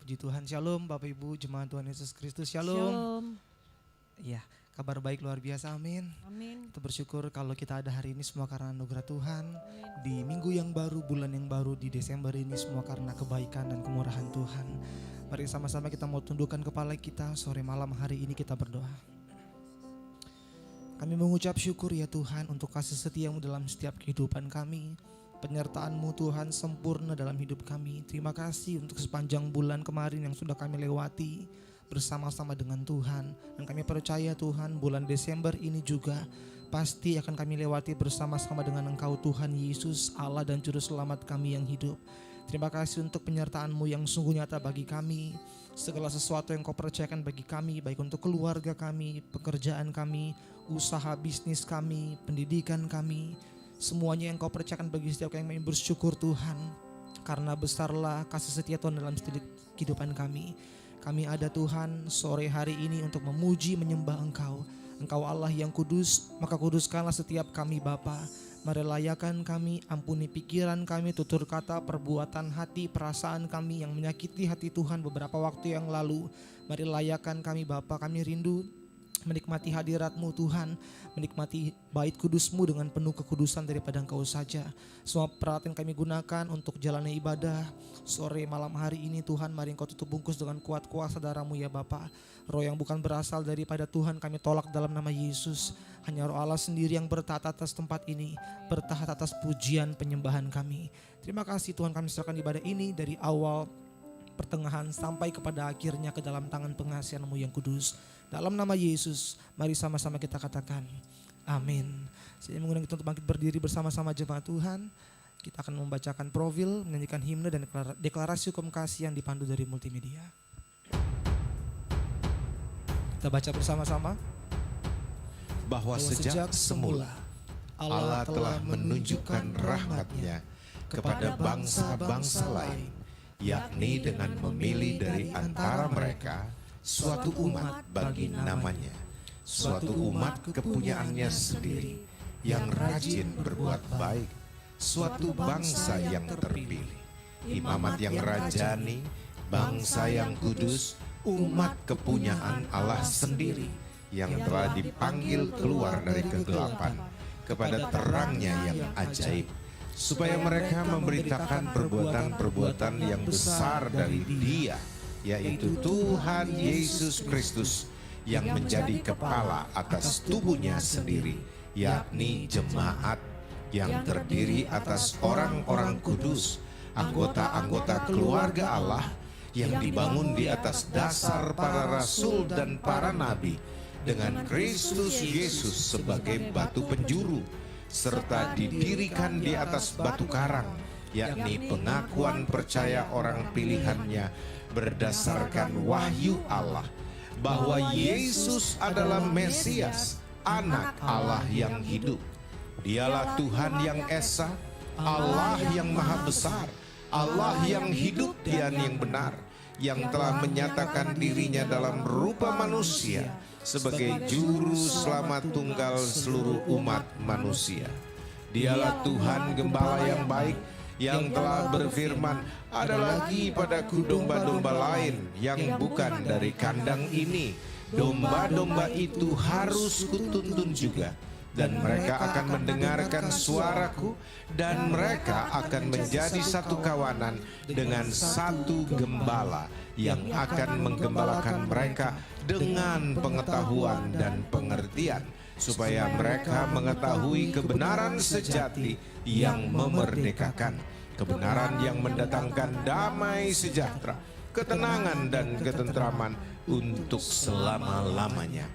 Puji Tuhan, Shalom Bapak Ibu Jemaat Tuhan Yesus Kristus, Shalom. Shalom. Iya, kabar baik luar biasa, amin. Amin. Kita bersyukur kalau kita ada hari ini semua karena anugerah Tuhan. Amin. Di minggu yang baru, bulan yang baru, di Desember ini semua karena kebaikan dan kemurahan Tuhan. Mari sama-sama kita mau tundukkan kepala kita, sore malam hari ini kita berdoa. Kami mengucap syukur ya Tuhan untuk kasih setiamu dalam setiap kehidupan kami. Penyertaan-Mu Tuhan sempurna dalam hidup kami. Terima kasih untuk sepanjang bulan kemarin yang sudah kami lewati bersama-sama dengan Tuhan. Dan kami percaya Tuhan bulan Desember ini juga pasti akan kami lewati bersama-sama dengan Engkau Tuhan Yesus, Allah dan Juru Selamat kami yang hidup. Terima kasih untuk penyertaan-Mu yang sungguh nyata bagi kami. Segala sesuatu yang Kau percayakan bagi kami, baik untuk keluarga kami, pekerjaan kami, usaha bisnis kami, pendidikan kami, semuanya yang Kau percayakan bagi setiap kami bersyukur Tuhan. Karena besarlah kasih setia Tuhan dalam setiap kehidupan kami. Kami ada Tuhan sore hari ini untuk memuji menyembah Engkau. Engkau Allah yang kudus, maka kuduskanlah setiap kami Bapa. Mari layakan kami, ampuni pikiran kami, tutur kata, perbuatan hati, perasaan kami yang menyakiti hati Tuhan beberapa waktu yang lalu. Mari layakan kami Bapa, kami rindu menikmati hadirat-Mu Tuhan, menikmati bait kudus-Mu dengan penuh kekudusan daripada Engkau saja. Semua peralatan kami gunakan untuk jalannya ibadah sore malam hari ini Tuhan, mari Engkau tutup bungkus dengan kuat kuasa darah-Mu ya Bapa. Roh yang bukan berasal daripada Tuhan kami tolak dalam nama Yesus. Hanya Roh Allah sendiri yang bertahta atas tempat ini, bertahta atas pujian penyembahan kami. Terima kasih Tuhan, kami serahkan ibadah ini dari awal, pertengahan sampai kepada akhirnya ke dalam tangan pengasihan-Mu yang kudus. Dalam nama Yesus, mari sama-sama kita katakan amin. Saya mengundang kita untuk bangkit berdiri bersama-sama jemaat Tuhan. Kita akan membacakan profil, menyanyikan himne dan deklarasi hukum kasih yang dipandu dari multimedia. Kita baca bersama-sama. Bahwa sejak semula Allah telah menunjukkan rahmat-Nya kepada bangsa-bangsa lain, yakni dengan memilih dari antara mereka suatu umat bagi namanya, suatu umat kepunyaannya sendiri, yang rajin berbuat baik, suatu bangsa yang terpilih, imamat yang rajani, bangsa yang kudus, umat kepunyaan Allah sendiri, yang telah dipanggil keluar dari kegelapan kepada terangnya yang ajaib, supaya mereka memberitakan perbuatan-perbuatan yang besar dari Dia, yaitu Tuhan Yesus Kristus, yang menjadi kepala atas tubuhnya sendiri, yakni jemaat, yang terdiri atas orang-orang kudus, anggota-anggota keluarga Allah, yang dibangun di atas dasar para rasul dan para nabi, dengan Kristus Yesus sebagai batu penjuru, serta didirikan di atas batu karang, yakni pengakuan percaya orang pilihannya berdasarkan wahyu Allah, bahwa Yesus adalah Mesias, anak Allah yang hidup. Dialah Tuhan yang esa, Allah yang maha besar, Allah yang hidup dan yang benar, yang telah menyatakan dirinya dalam rupa manusia sebagai juru selamat tunggal seluruh umat manusia. Dialah Tuhan Gembala yang baik, yang telah berfirman, ada lagi padaku domba-domba lain yang bukan dari kandang ini. Domba-domba itu harus kutuntun juga, dan mereka akan mendengarkan suaraku, dan mereka akan menjadi satu kawanan dengan satu gembala yang akan menggembalakan mereka dengan pengetahuan dan pengertian, supaya mereka mengetahui kebenaran sejati yang memerdekakan, kebenaran yang mendatangkan damai sejahtera, ketenangan dan ketentraman untuk selama-lamanya.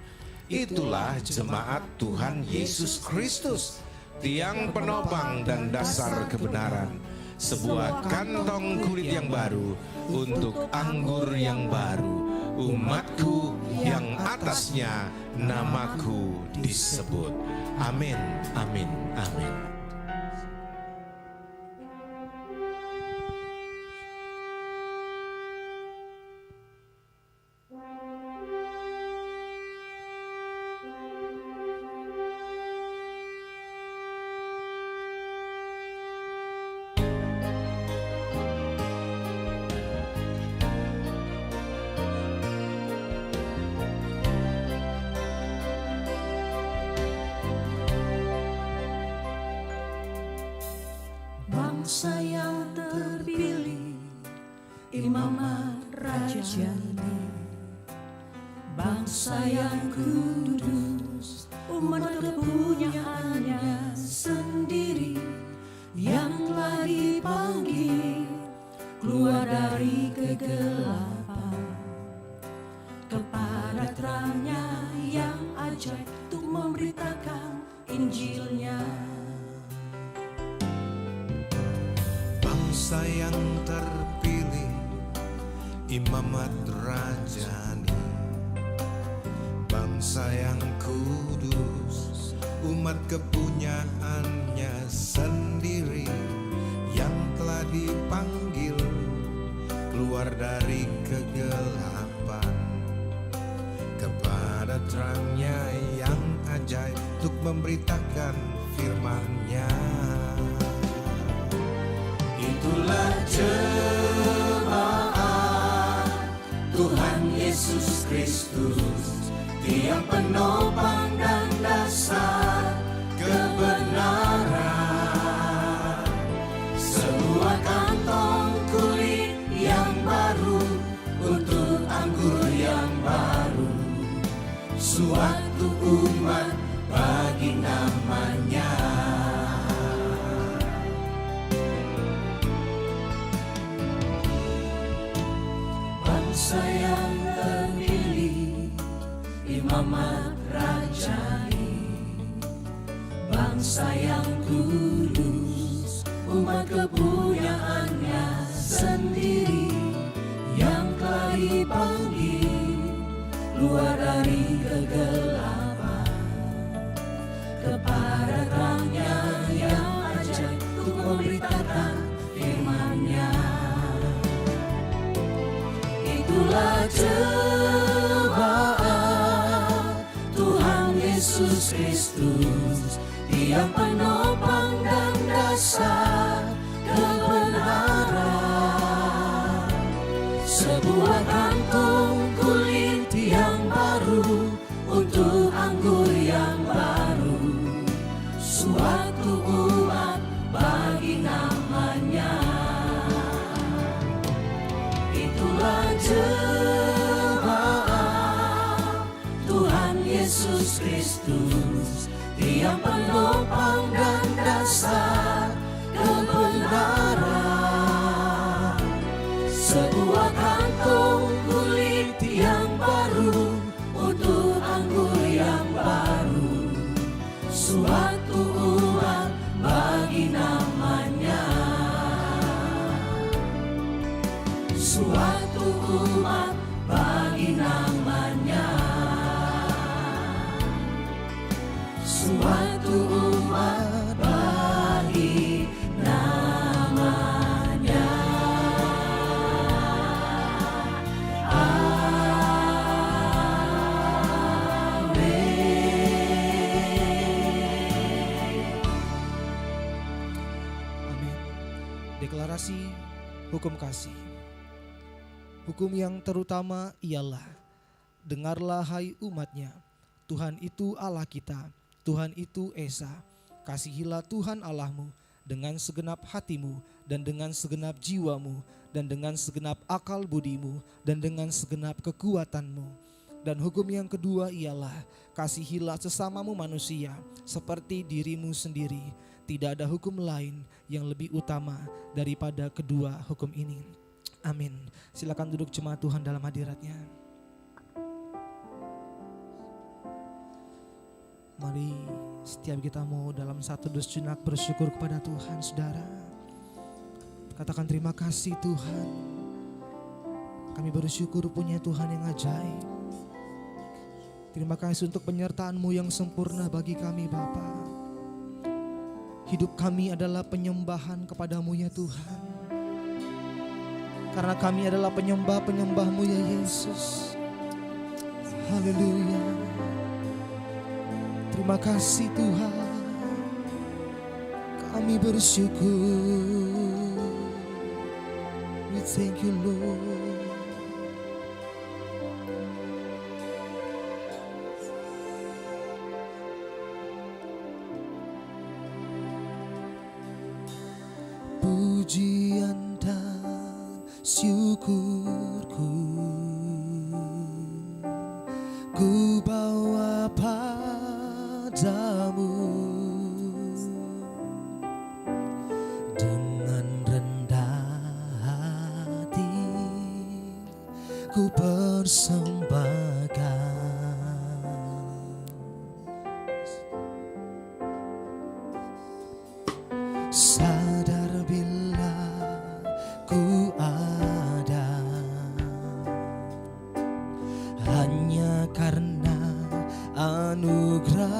Itulah jemaat Tuhan Yesus Kristus, tiang penopang dan dasar kebenaran, sebuah kantong kulit yang baru untuk anggur yang baru, umatku yang atasnya namaku disebut. Amin, amin, amin. Imamat Rajani, bangsa yang kudus, umat kepunyaannya sendiri, yang telah dipanggil keluar dari kegelapan kepada terangnya yang ajaib, untuk memberitakan Injilnya. Bangsa yang terpilih, imamat rajani, bangsa yang kudus, umat kepunyaannya sendiri, yang telah dipanggil keluar dari kegelapan kepada terangnya yang ajaib, untuk memberitakan firman-Nya. Itulah jemaat Tuhan Yesus Kristus, tiang penopang dan dasar kebenaran. Sebuah kantong kulit yang baru untuk anggur yang baru, suatu umat bagi namanya. Bangsa yang terpilih, imamat rajani, bangsa yang kudus, umat kepunyaannya sendiri, yang telah dipanggil keluar dari kegelapan kepada terangnya yang ajaib, untuk memberitakan firman-Nya. Itulah jemaat Tuhan Yesus Kristus, tiang penopang dan dasar kebenaran. Sebuah kantong kulit yang baru untuk anggur yang baru, suatu umat bagi namanya. Itulah jemaat Tuhan Yesus Kristus, tiang penopang dan dasar kebenaran. Sebuah kantong kulit yang baru untuk anggur yang baru, suatu umat bagi namanya. Suatu umat bagi namanya. Suatu umat bagi namanya. Amin. Deklarasi hukum kasih. Hukum yang terutama ialah, dengarlah hai umatnya, Tuhan itu Allah kita, Tuhan itu Esa. Kasihilah Tuhan Allahmu dengan segenap hatimu dan dengan segenap jiwamu dan dengan segenap akal budimu dan dengan segenap kekuatanmu. Dan hukum yang kedua ialah, kasihilah sesamamu manusia seperti dirimu sendiri. Tidak ada hukum lain yang lebih utama daripada kedua hukum ini. Amin. Silakan duduk jemaat Tuhan dalam hadirat-Nya. Mari setiap kita mau dalam satu sejenak bersyukur kepada Tuhan, saudara. Katakan terima kasih Tuhan. Kami bersyukur punya Tuhan yang ajaib. Terima kasih untuk penyertaan-Mu yang sempurna bagi kami Bapa. Hidup kami adalah penyembahan kepada-Mu ya Tuhan. Karena kami adalah penyembah-penyembah-Mu ya Yesus. Haleluya. Terima kasih Tuhan. Kami bersyukur. We thank you Lord. Pujian dan syukur syukurku ku bawa padamu. Dengan rendah hati ku persembahkan. Sadar bila ku ada hanya karena anugerah,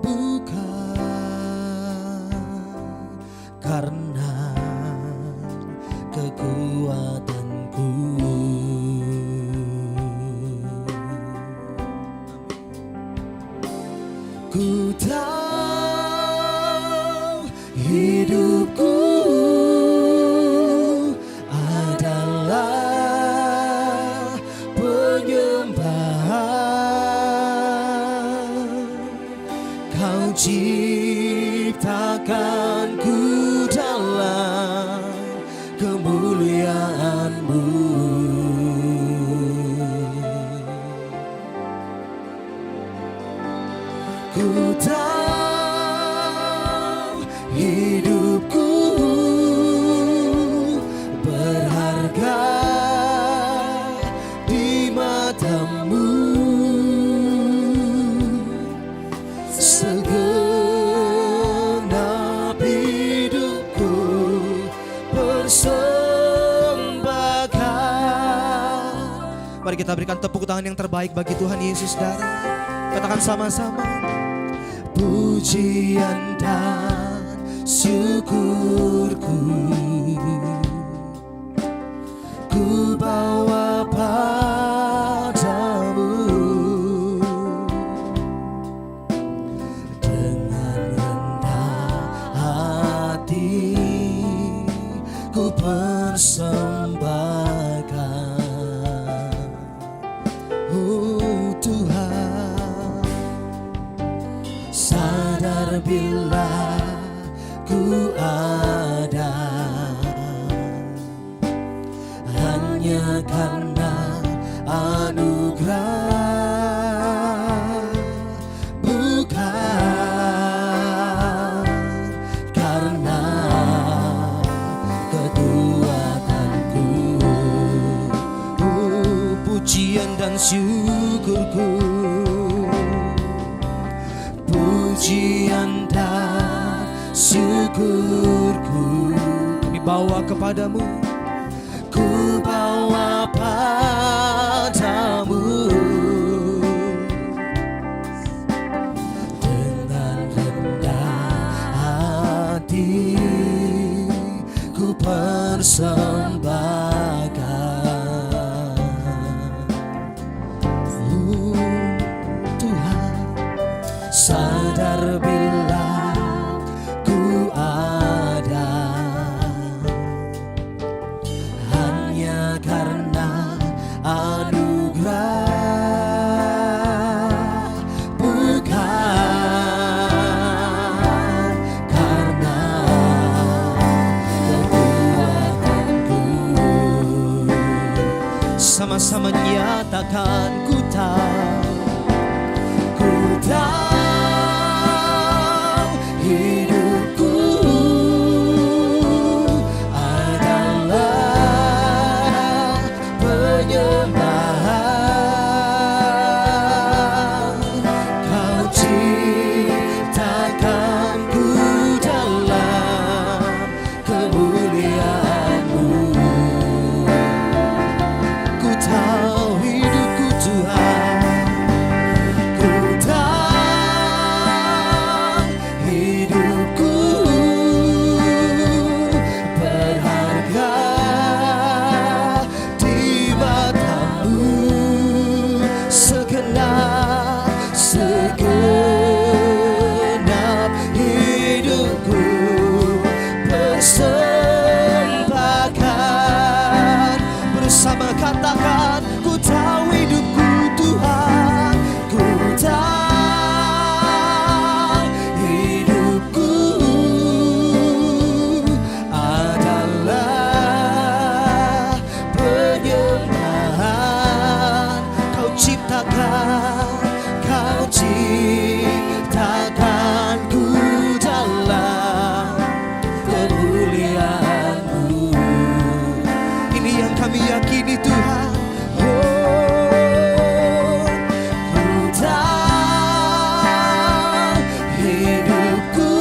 bukan karena kekuatanku. Ku tahu hidupku adalah penyembahan. Kau ciptakanku dalam kemuliaan-Mu. Ku tahu hidupku berharga di mata-Mu. Segenap hidupku persembahkan. Mari kita berikan tepuk tangan yang terbaik bagi Tuhan Yesus, saudara. Katakan sama-sama. Pujian dan syukurku ku bawa padamu. Dengan rendah hati ku persembahkan. Oh Tuhan, sadar bila ku ada hanya karena anugerah, bukan karena kekuatanku. Pujian dan syukurku, pujian dan syukurku kami bawa kepadamu. Ku bawa padamu. Dengan rendah hati ku persembahkan. Tuhan, sadar bila ku ada hanya karena anugerah, bukan karena kekuatanku. Sama-sama nyatakan ku tahu hidupku adalah penyembahan. Kau ciptakanku dalam kemuliaan-Mu. Ku tahu hidupku Tuhan, ku tahu ini Tuhan. Oh, ku tahu hidupku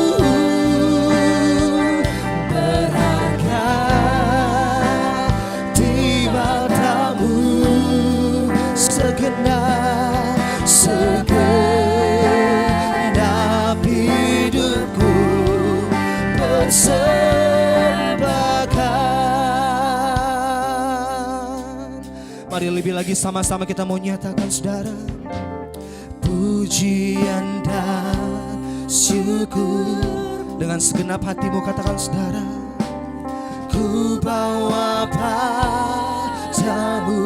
berharga di matamu, segenap hidupku persembahkan. Mari lebih lagi sama-sama kita mau nyatakan saudara. Pujian dan syukur, dengan segenap hatimu katakan saudara. Ku bawa padamu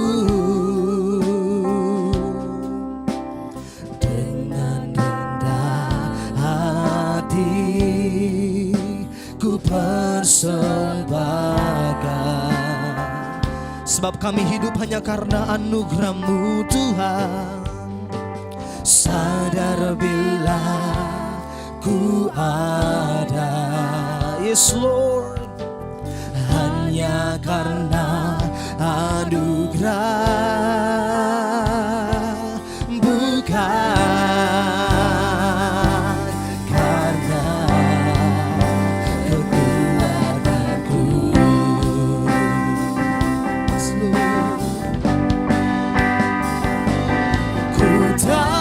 dengan rendah hati, ku persembahkan. Sebab kami hidup hanya karena anugerah-Mu Tuhan. Sadar bila ku ada, yes Lord, hanya karena anugerah, bukan karena kekuatanku. Yes, Lord. Ku tahu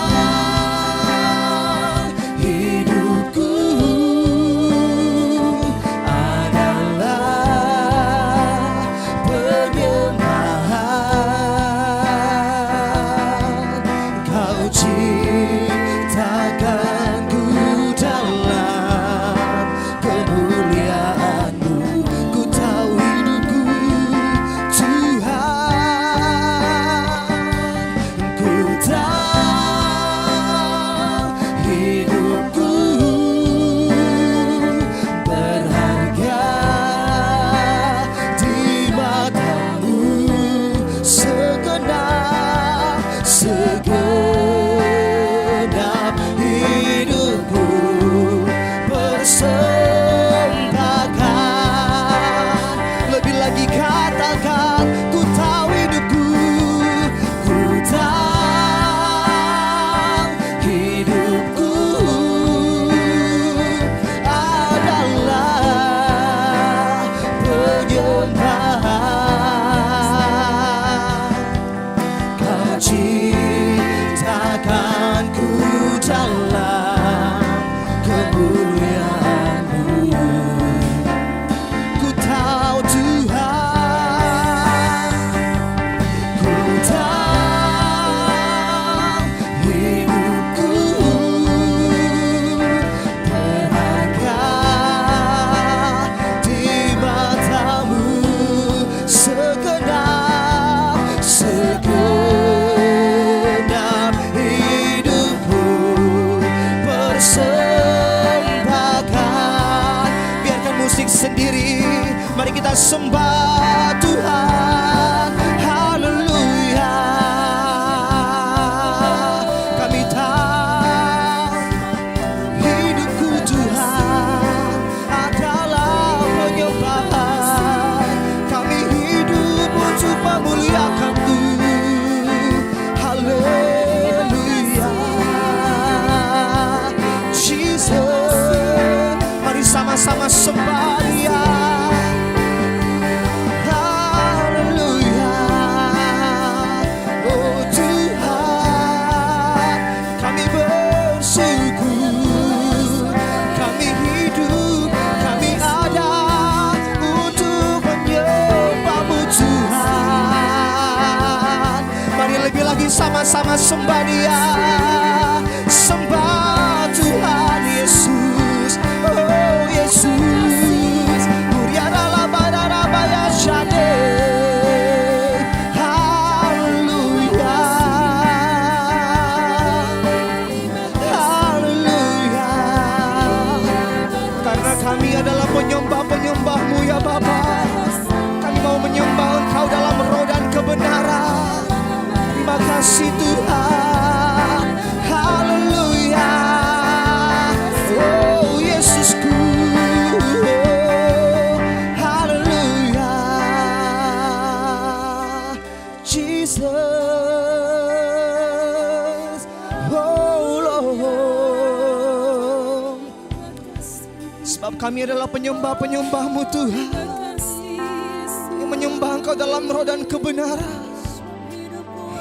hidupku adalah penyembahan. Kau ciptakanku dalam kemuliaan-Mu. Ku tahu hidupku Tuhan, ku tahu hidupku berharga di matamu, segenap hidupku persembahkan. Lebih lagi katakan, ku tahu hidupku, ku tahu hidupku adalah penyembahan. Kau ciptakanku dalam kemuliaan-Mu. Ku tahu Tuhan, ku tahu hidupku berharga di matamu, segenap hidupku persembahkan. Biarkan musik sendiri, mari kita sembah Tuhan. Haleluya. Kami tahu hidupku Tuhan adalah penyembahan. Kami hidup untuk memuliakan-Mu. Haleluya, Jesus. Mari sama-sama sembah Dia. Haleluya. Oh Tuhan, kami bersyukur, kami hidup, kami ada untuk menyembah-Mu Tuhan. Mari lebih lagi sama-sama sembah Dia. Sembah Tuhan Yesus. Oh Yesus. Muriaralabarabaya shade. Haleluya. Haleluya. Karena kami adalah penyembah-penyembah-Mu ya Bapa. Kami mau menyembah Engkau dalam roh dan kebenaran. Terima kasih Tuhan. Haleluya. Oh Yesusku. Jesus. Oh Lord, sebab kami adalah penyembah-penyembah-Mu Tuhan, yang menyembah Engkau dalam roh dan kebenaran.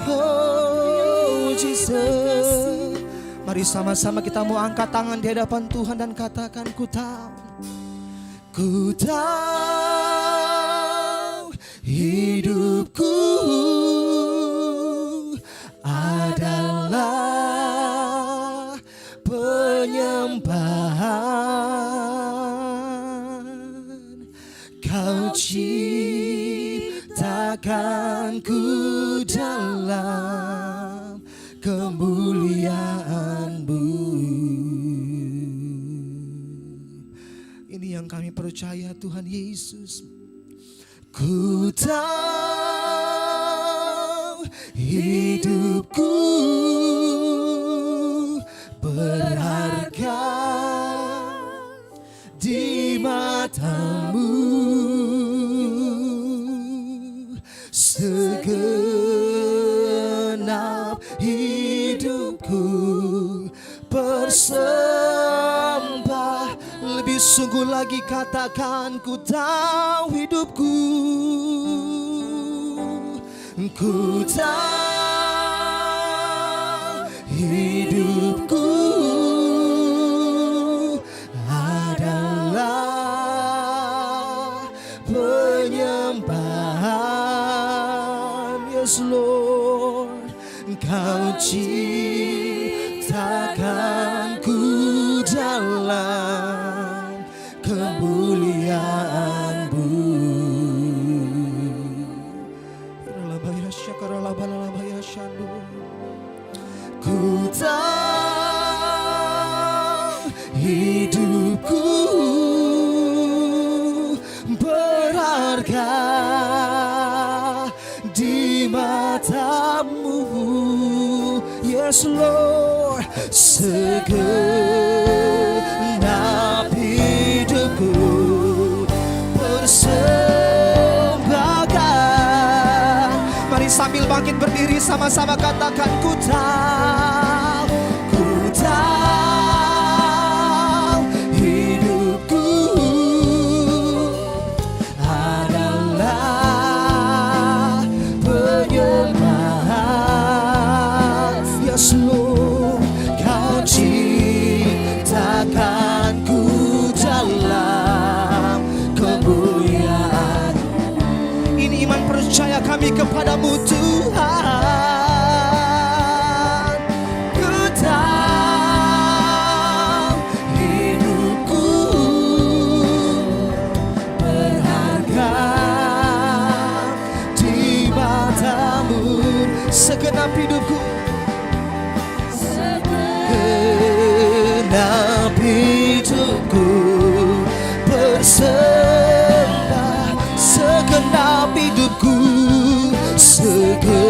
Oh Jesus, mari sama-sama kita mau angkat tangan di hadapan Tuhan dan katakan, ku tahu hidupku adalah penyembahan. Kau ciptakanku dalam kemuliaan-Mu. Ini yang kami percaya Tuhan Yesus. Ku tahu hidupku berharga di mata-Mu. Segenap hidupku bersembah. Lebih sungguh lagi katakan, ku tahu hidupku, ku tahu hidupku adalah penyembahan. Yes Lord, Kau ciptakanku dalam kemuliaan-Mu. Ku tahu hidupku berharga di mata-Mu. Yes Lord, segenap hidupku persembahkan. Mari sambil bangkit berdiri sama-sama katakan, ku tahu hidupku adalah penyembahan. Yes Lord, Kau ciptakanku dalam kemuliaan. Ini iman percaya kami kepadamu Tuhan. Ku tahu hidupku berharga di mata-Mu. Segenap hidupku, segenap hidupku bersembah. Segenap hidupku, segenap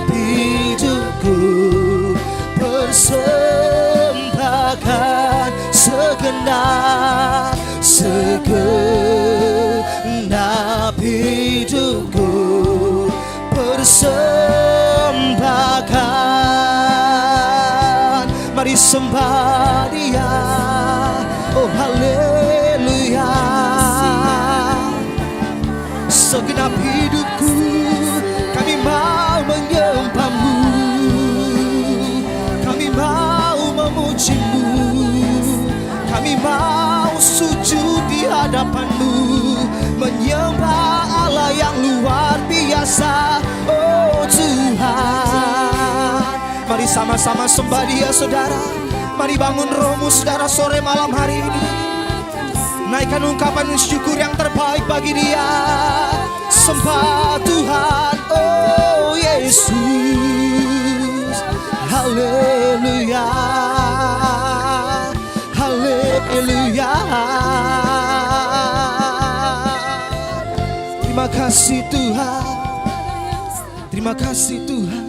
hidupku persembahkan. Segenap hidupku persembahkan. Mari sembah Dia, oh haleluya. Segenap hidupku kami mau menyembah-Mu, kami mau memuji-Mu, kami mau sujud di hadapan-Mu, menyembah Allah yang luar biasa. Oh Tuhan, mari sama-sama sembah Dia saudara. Mari bangun rohmu saudara sore malam hari ini. Naikkan ungkapan syukur yang terbaik bagi Dia. Sembah Tuhan, oh Yesus. Haleluya, haleluya. Terima kasih Tuhan, terima kasih Tuhan.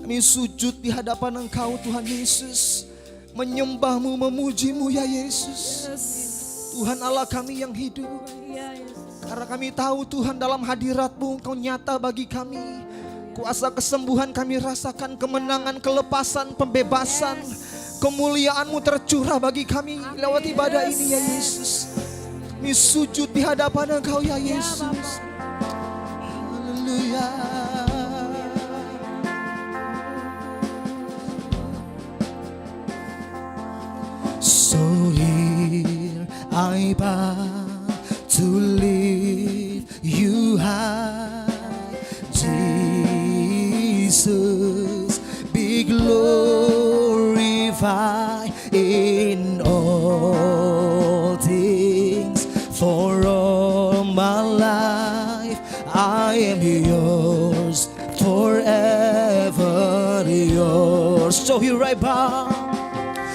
Kami sujud di hadapan Engkau Tuhan Yesus, menyembah-Mu, memuji-Mu ya Yesus. Tuhan Allah kami yang hidup, Karena kami tahu Tuhan dalam hadirat-Mu Engkau nyata bagi kami. Kuasa kesembuhan kami rasakan, kemenangan, kelepasan, pembebasan. Kemuliaan-Mu tercurah bagi kami lewat ibadah ini ya Yesus. Kami sujud di hadapan Engkau ya Yesus. Haleluya. So here I bow to lift you high, Jesus, be glorified in all things. For all my life I am yours, forever yours. So here I bow,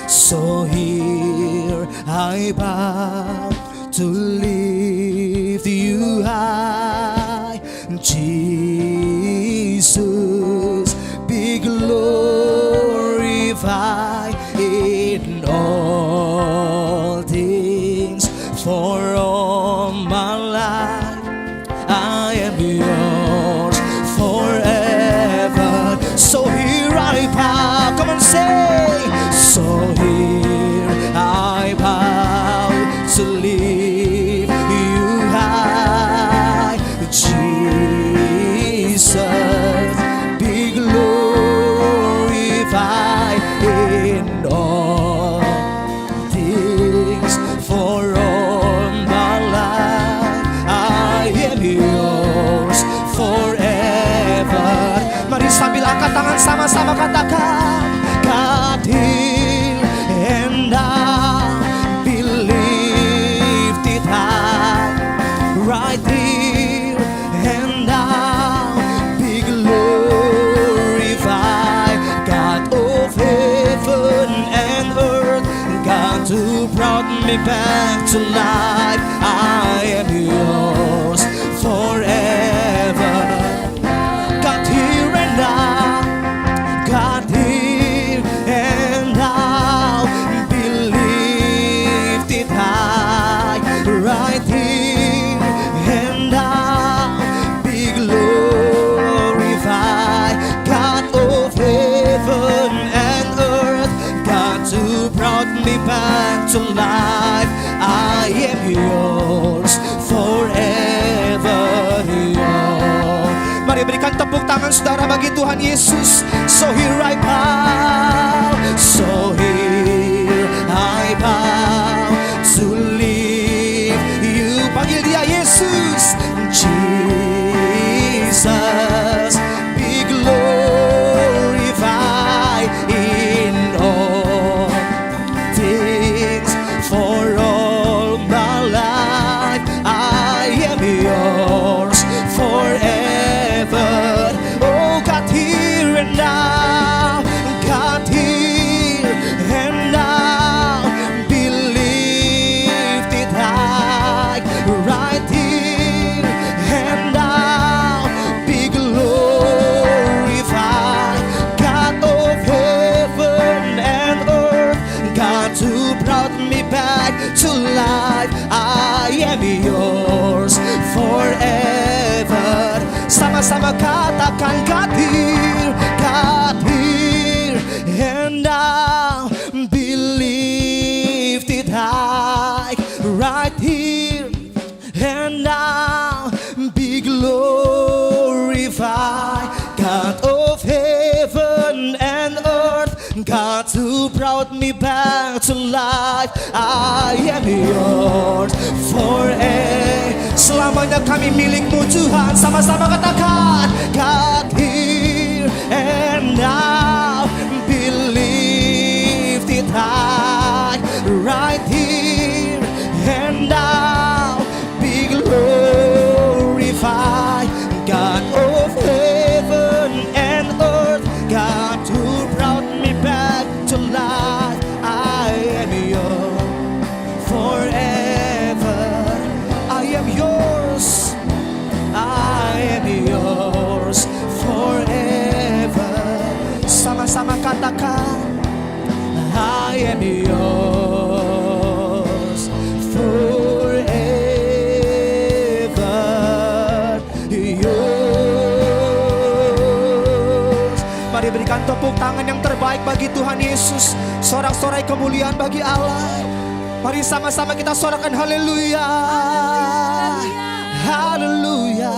so here I bow to lift you high, Jesus, be glorified in all things. For all my life I am yours, forever. So here I bow, come on say. So here I bow to lift you high, Jesus, be glorified in all things. For all my life I am yours, forever. Mari sambil angkat tangan sama-sama katakan, God here and I believe it high, right here and now be glorified, God of heaven and earth, God who brought me back to life. I am yours forever. God here and now, God here and now, be lifted high, right here and now, be glorified, God of heaven and earth, God who brought me back to life. I am yours, forever yours. Mari berikan tepuk tangan saudara bagi Tuhan Yesus. So here I bow, so here I bow to lift you. Panggil dia Yesus, Jesus, be glorified in all things. For all my life I am yours, forever. Oh God, here and now, God, here and now, be lifted high, right here and now, be glorified, God of heaven and earth, God who brought me back to life. I am yours forever. Sama-sama katakan, God here and now, be lifted high, right here and now, be glorified, God of heaven and earth, God who brought me back to life. I am yours forever. Selamanya kami milik-Mu Tuhan. Sama-sama katakan, God here and now, be lifted high, right here and now, be glorified, God of heaven and earth, God who brought me back to life. I am yours forever. I am yours, I am yours forever. Berikan tepuk tangan yang terbaik bagi Tuhan Yesus. Sorak-sorai kemuliaan bagi Allah. Mari sama-sama kita sorakan haleluya. Haleluya.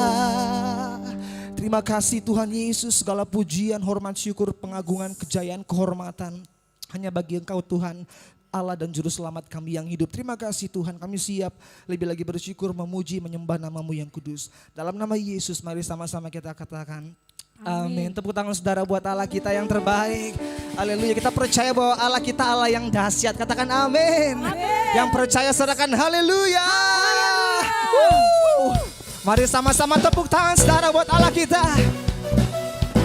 Terima kasih Tuhan Yesus. Segala pujian, hormat, syukur, pengagungan, kejayaan, kehormatan hanya bagi Engkau Tuhan, Allah dan Juru Selamat kami yang hidup. Terima kasih Tuhan, kami siap lebih lagi bersyukur, memuji, menyembah nama-Mu yang kudus. Dalam nama Yesus mari sama-sama kita katakan amin. Tepuk tangan saudara buat Allah kita yang terbaik. Haleluya. Kita percaya bahwa Allah kita Allah yang dahsyat. Katakan amin. Yang percaya saudarakan haleluya. Mari sama-sama tepuk tangan saudara buat Allah kita.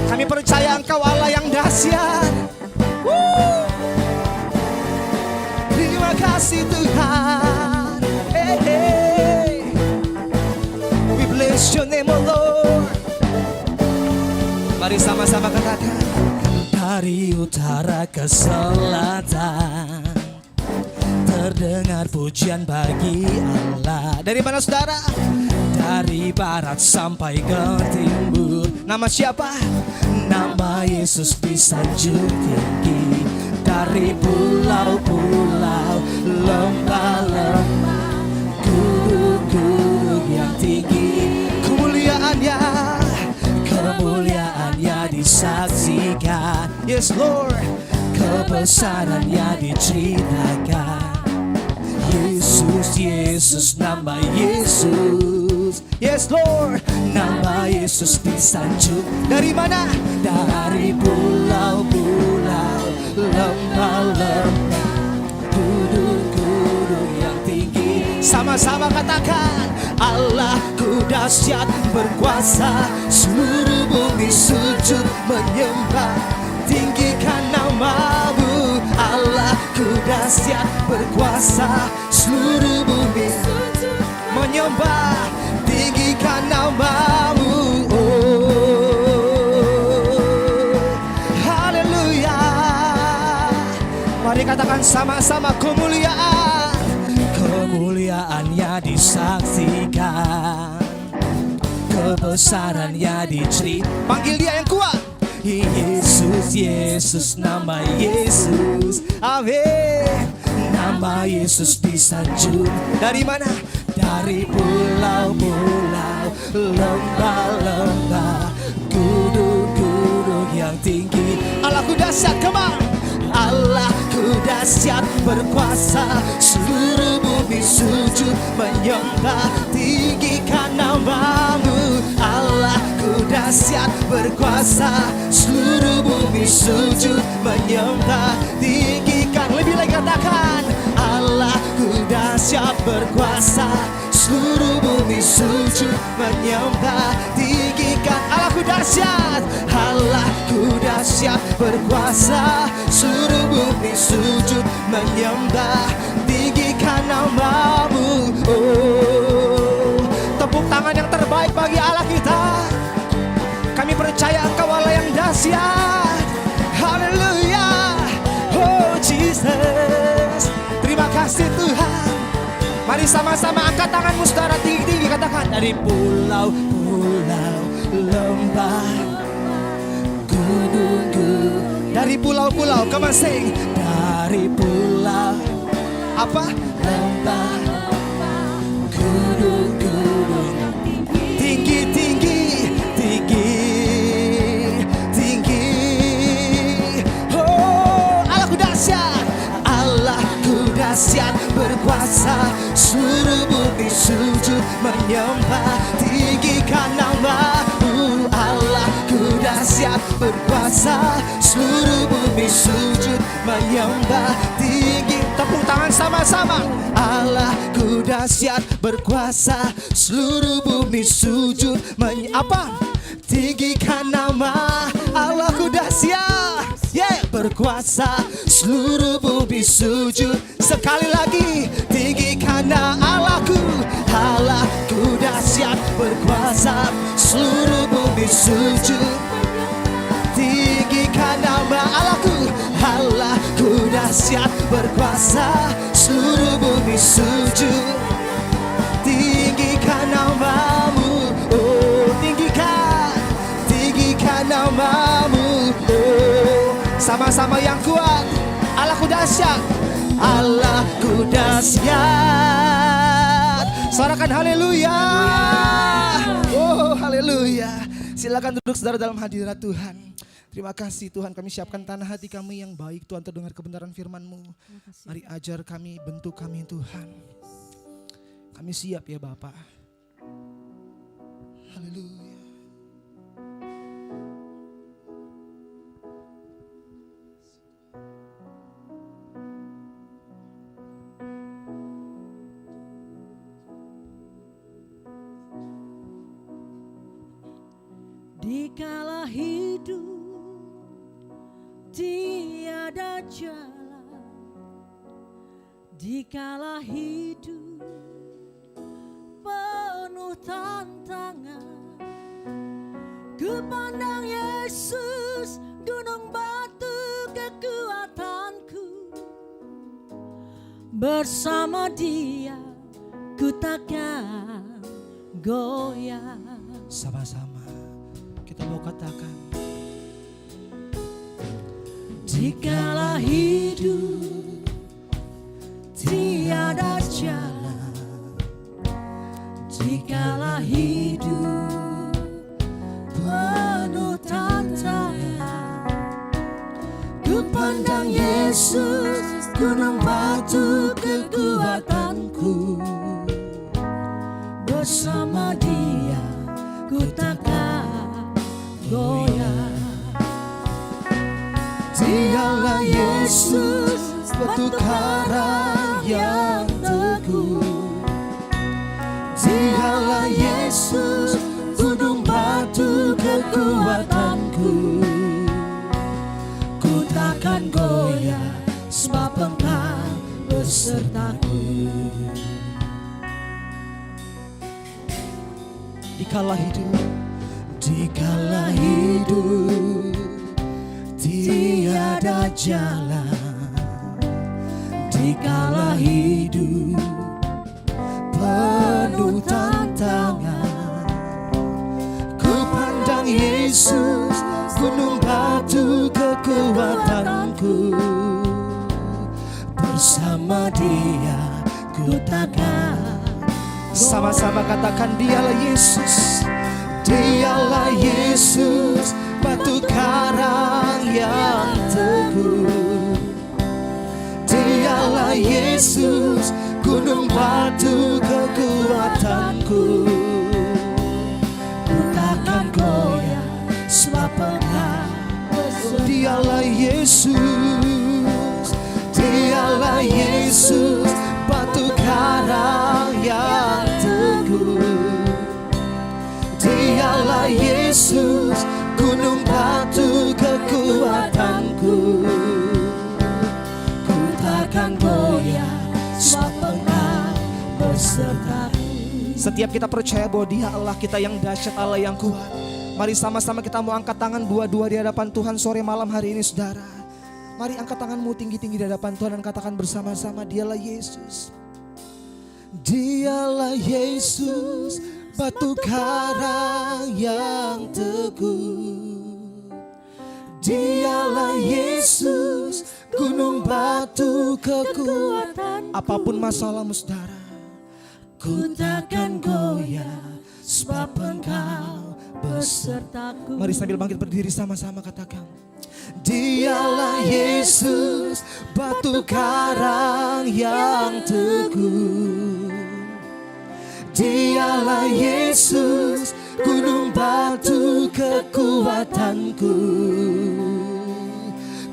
Kami percaya Engkau Allah yang dahsyat. Terima kasih Tuhan. Hey, hey. We bless your name, oh Lord. Mari sama-sama katakan. Dari utara ke selatan terdengar pujian bagi Allah. Dari mana saudara? Dari barat sampai ke timur. Nama siapa? Nama Yesus disanjung tinggi. Dari pulau-pulau, lembah-lembah, gunung-gunung yang tinggi, kemuliaannya disaksikan. Yes Lord, kebesarannya diceritakan. Yesus, Yesus, nama Yesus. Yes Lord, nama Yesus disanjung. Dari mana? Dari pulau-pulau, lembah-lembah, gunung-gunung yang tinggi. Sama-sama katakan, Allahku dahsyat berkuasa, seluruh bumi sujud menyembah, tinggikan nama-Mu. Allahku dahsyat berkuasa, seluruh bumi sujud menyembah, tinggikan nama-Mu. Haleluya. Mari katakan sama-sama kemuliaannya disaksikan, kebesarannya diceritakan. Panggil dia yang kuat. Yesus, Yesus, nama Yesus. Amin. Nama Yesus disanjung. Dari mana? Dari pulau-pulau, lembah-lembah, gunung-gunung yang tinggi. Allahku dahsyat, come on. Allahku dahsyat berkuasa, seluruh bumi sujud menyembah, tinggikan nama-Mu. Allahku dahsyat berkuasa, seluruh bumi sujud menyembah, tinggikan. Lebih lagi katakan, Allahku dahsyat berkuasa, seluruh bumi sujud menyembah, tinggikan. Allahku dahsyat, Allahku dahsyat berkuasa, seluruh bumi sujud menyembah, tinggikan nama-Mu. Oh, tepuk tangan yang terbaik bagi Allah kita. Kami percaya Engkau Allah yang dahsyat. Haleluya. Oh Jesus, terima kasih Tuhan. Mari sama-sama angkat tanganmu saudara tinggi-tinggi, katakan dari pulau-pulau, lembah, gunung-gunung. Dari pulau-pulau, come on sing. Dari pulau apa? Lembah, gunung-gunung, tinggi-tinggi, tinggi-tinggi. Oh, Allahku dahsyat, Allahku dahsyat berkuasa, seluruh bumi sujud menyembah, tinggikan nama-Mu. Allahku dahsyat berkuasa, seluruh bumi sujud menyembah, tinggi. Tepuk tangan sama-sama. Allahku dahsyat berkuasa, seluruh bumi sujud apa? Tinggikan nama Allahku dahsyat, yeah, berkuasa, seluruh bumi sujud. Sekali lagi, tinggikan nama Allahku. Allahku dahsyat berkuasa, seluruh bumi sujud, tinggikan nama Allahku. Allahku dahsyat berkuasa, seluruh bumi sujud, tinggikan nama-Mu. Oh, tinggikan nama-Mu. Oh. Sama-sama yang kuat. Allahku dahsyat. Allahku dahsyat. Sorakan haleluya. Oh haleluya. Silakan duduk saudara dalam hadirat Tuhan. Terima kasih Tuhan, kami siapkan tanah hati kami yang baik Tuhan, terdengar kebenaran firman-Mu. Mari ajar kami, bentuk kami Tuhan. Kami siap ya Bapa. Haleluya. Dikala hidup tiada jalan, dikala hidup penuh tantangan, ku pandang Yesus, gunung batu kekuatanku. Bersama Dia ku takkan goyah. Sama-sama kita mau katakan. Dikala hidup tiada jalan, dikala hidup penuh tantangan, ku pandang Yesus, gunung batu kekuatanku. Bersama Dia ku takkan goyah. Dialah Yesus, batu karang yang teguh. Dialah Yesus, gunung batu kekuatanku. Ku takkan goyah, sebab Engkau besertaku. Dikala hidup, dikala hidup tiada jalan, dikala hidup penuh tantangan, ku pandang Yesus, gunung batu kekuatanku. Bersama Dia ku takkan. sama-sama katakan dialah Yesus. Dialah Yesus, batu karang yang teguh. Dialah Yesus, gunung batu kekuatanku. Ku takkan goyah, sebab Engkau besertaku. Dialah Yesus, Dialah Yesus, batu karang yang teguh. Dialah Yesus, gunung batu kekuatanku. Ku takkan goyah, sebab Engkau besertaku. setiap kita percaya bahwa Dia Allah kita yang dahsyat, Allah yang kuat. Mari sama-sama kita mau angkat tangan dua-dua di hadapan Tuhan sore malam hari ini saudara. Mari angkat tanganmu tinggi-tinggi di hadapan Tuhan dan katakan bersama-sama, dialah Yesus. Dialah Yesus, batu karang yang teguh. Dialah Yesus, gunung batu kekuatan. Apapun masalahmu saudara, ku takkan goyah, sebab Engkau besertaku. mari sambil bangkit berdiri sama-sama katakan. Dialah Yesus, batu karang yang teguh. Dialah Yesus, gunung batu kekuatanku.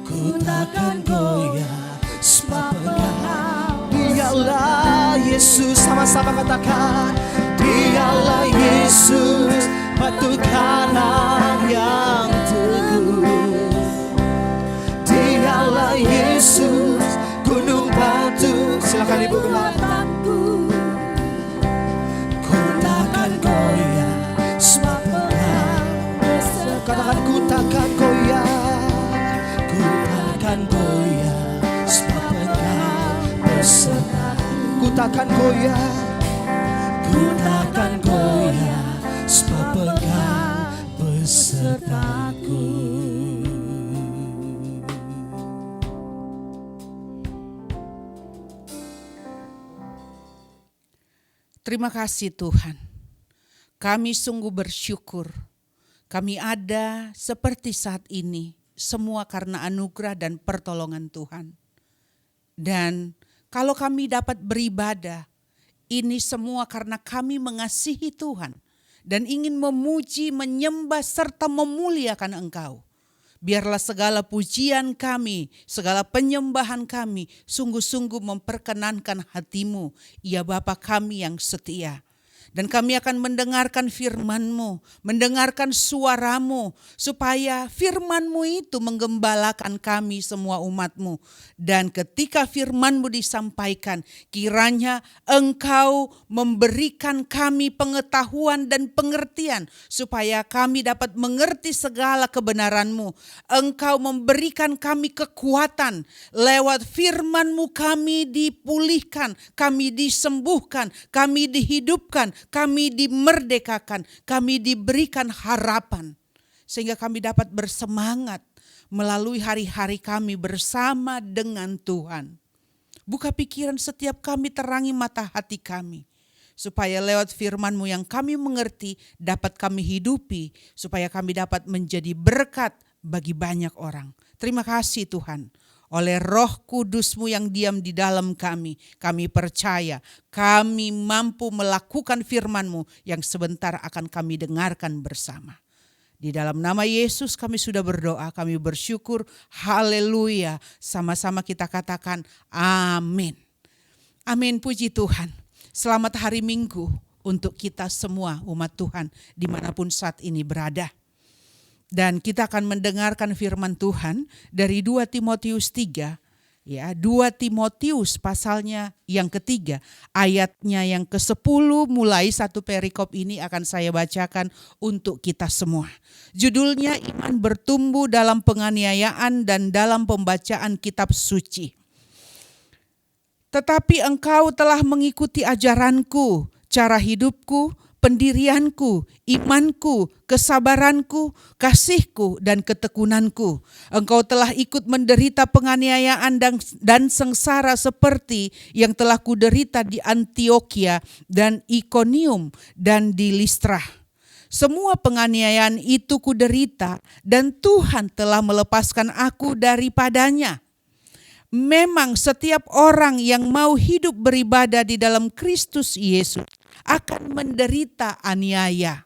Ku takkan goyah, sebab Engkau. Dialah Yesus, sama-sama katakan. Dialah Yesus, batu karang yang teguh. Dialah Yesus, gunung batu. Silakan Ibu. Ku takkan goyah, sebab Engkau besertaku. Katakan ku takkan goyah. Ku takkan goyah, sebab Engkau besertaku. Ku takkan goyah. Ku takkan goyah, sebab Engkau besertaku. Terima kasih Tuhan. Kami sungguh bersyukur. Kami ada seperti saat ini, semua karena anugerah dan pertolongan Tuhan. Dan kalau kami dapat beribadah, ini semua karena kami mengasihi Tuhan dan ingin memuji, menyembah serta memuliakan Engkau. Biarlah segala pujian kami, segala penyembahan kami sungguh-sungguh memperkenankan hati-Mu, ya Bapa kami yang setia. Dan kami akan mendengarkan firman-Mu, mendengarkan suara-Mu, supaya firman-Mu itu menggembalakan kami semua umat-Mu. Dan ketika firman-Mu disampaikan, kiranya Engkau memberikan kami pengetahuan dan pengertian, supaya kami dapat mengerti segala kebenaran-Mu. Engkau memberikan kami kekuatan, lewat firman-Mu kami dipulihkan, kami disembuhkan, kami dihidupkan, kami dimerdekakan, kami diberikan harapan. Sehingga kami dapat bersemangat melalui hari-hari kami bersama dengan Tuhan. Buka pikiran setiap kami, terangi mata hati kami. Supaya lewat firman-Mu yang kami mengerti dapat kami hidupi. Supaya kami dapat menjadi berkat bagi banyak orang. Terima kasih Tuhan. Oleh Roh Kudus-Mu yang diam di dalam kami percaya kami mampu melakukan firman-Mu yang sebentar akan kami dengarkan bersama. Di dalam nama Yesus kami sudah berdoa, kami bersyukur, haleluya. Sama-sama kita katakan amin. Amin, puji Tuhan. Selamat hari Minggu untuk kita semua umat Tuhan dimanapun saat ini berada. Dan kita akan mendengarkan firman Tuhan dari 2 Timotius 3. Ya, 2 Timotius pasalnya yang ketiga, ayatnya yang ke-10 mulai satu perikop ini akan saya bacakan untuk kita semua. Judulnya iman bertumbuh dalam penganiayaan dan dalam pembacaan kitab suci. Tetapi engkau telah mengikuti ajaranku, cara hidupku, pendirianku, imanku, kesabaranku, kasihku, dan ketekunanku. Engkau telah ikut menderita penganiayaan dan sengsara seperti yang telah kuderita di Antiokhia dan Ikonium dan di Listra. Semua penganiayaan itu kuderita dan Tuhan telah melepaskan aku daripadanya. Memang setiap orang yang mau hidup beribadah di dalam Kristus Yesus akan menderita aniaya.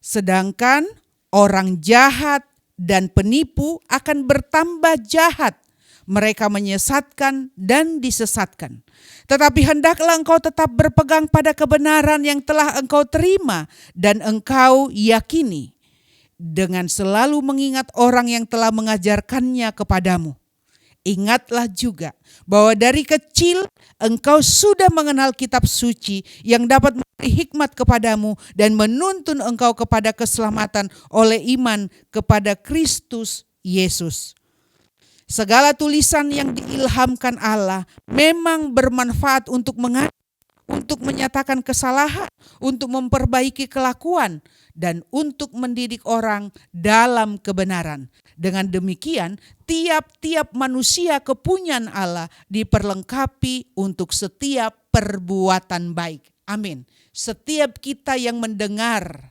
Sedangkan orang jahat dan penipu akan bertambah jahat. Mereka menyesatkan dan disesatkan. Tetapi hendaklah engkau tetap berpegang pada kebenaran yang telah engkau terima dan engkau yakini, dengan selalu mengingat orang yang telah mengajarkannya kepadamu. Ingatlah juga bahwa dari kecil engkau sudah mengenal kitab suci yang dapat memberi hikmat kepadamu dan menuntun engkau kepada keselamatan oleh iman kepada Kristus Yesus. Segala tulisan yang diilhamkan Allah memang bermanfaat untuk menyatakan kesalahan, untuk memperbaiki kelakuan, dan untuk mendidik orang dalam kebenaran. Dengan demikian, tiap-tiap manusia kepunyaan Allah diperlengkapi untuk setiap perbuatan baik. Amin. Setiap kita yang mendengar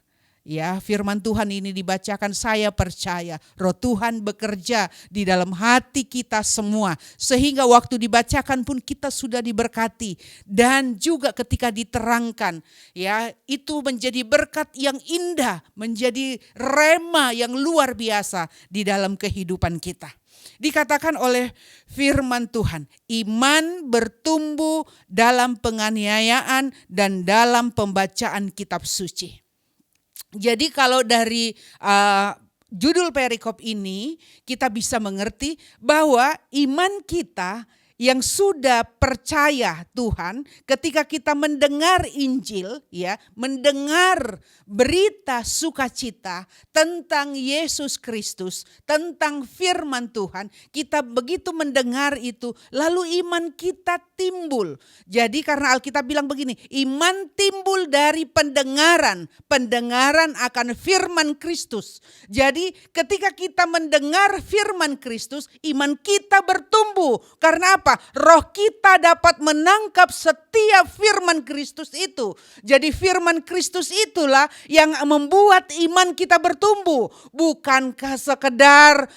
firman Tuhan ini dibacakan, saya percaya Roh Tuhan bekerja di dalam hati kita semua. Sehingga waktu dibacakan pun kita sudah diberkati. Dan juga ketika diterangkan, itu menjadi berkat yang indah, menjadi rema yang luar biasa di dalam kehidupan kita. Dikatakan oleh firman Tuhan, iman bertumbuh dalam penganiayaan dan dalam pembacaan kitab suci. Jadi kalau dari judul perikop ini kita bisa mengerti bahwa iman kita yang sudah percaya Tuhan, ketika kita mendengar Injil, mendengar berita sukacita tentang Yesus Kristus, tentang firman Tuhan, kita begitu mendengar itu, lalu iman kita timbul. Jadi karena Alkitab bilang begini, iman timbul dari pendengaran, pendengaran akan firman Kristus. Jadi ketika kita mendengar firman Kristus, iman kita bertumbuh. Karena apa? apa? Roh kita dapat menangkap setiap firman Kristus itu. Jadi firman Kristus itulah yang membuat iman kita bertumbuh. Bukankah sekedar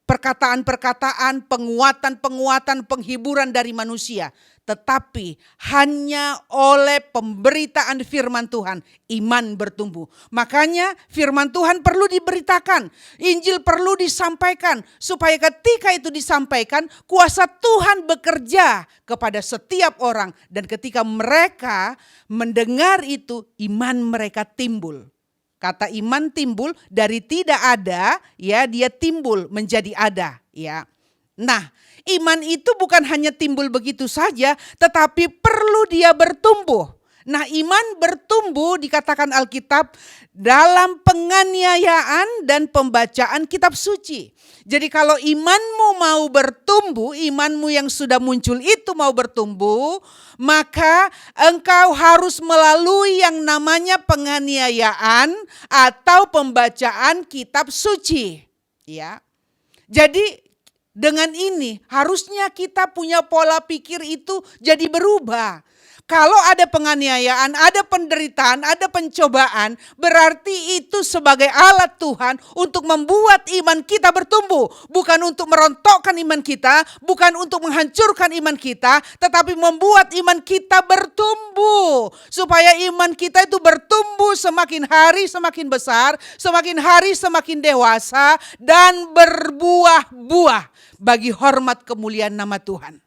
perkataan-perkataan, penguatan-penguatan, penghiburan dari manusia. Tetapi hanya oleh pemberitaan firman Tuhan, iman bertumbuh. Makanya firman Tuhan perlu diberitakan, Injil perlu disampaikan. Supaya ketika itu disampaikan, kuasa Tuhan bekerja kepada setiap orang. Dan ketika mereka mendengar itu, iman mereka timbul. Kata iman timbul dari tidak ada, ya, dia timbul menjadi ada, ya. Nah, iman itu bukan hanya timbul begitu saja, tetapi perlu dia bertumbuh. Nah, iman bertumbuh dikatakan Alkitab dalam penganiayaan dan pembacaan kitab suci. Jadi kalau imanmu mau bertumbuh, imanmu yang sudah muncul itu mau bertumbuh, maka engkau harus melalui yang namanya penganiayaan atau pembacaan kitab suci. Ya. Jadi dengan ini harusnya kita punya pola pikir itu jadi berubah. Kalau ada penganiayaan, ada penderitaan, ada pencobaan, berarti itu sebagai alat Tuhan untuk membuat iman kita bertumbuh. Bukan untuk merontokkan iman kita, bukan untuk menghancurkan iman kita, tetapi membuat iman kita bertumbuh. Supaya iman kita itu bertumbuh semakin hari semakin besar, semakin hari semakin dewasa, dan berbuah-buah bagi hormat kemuliaan nama Tuhan.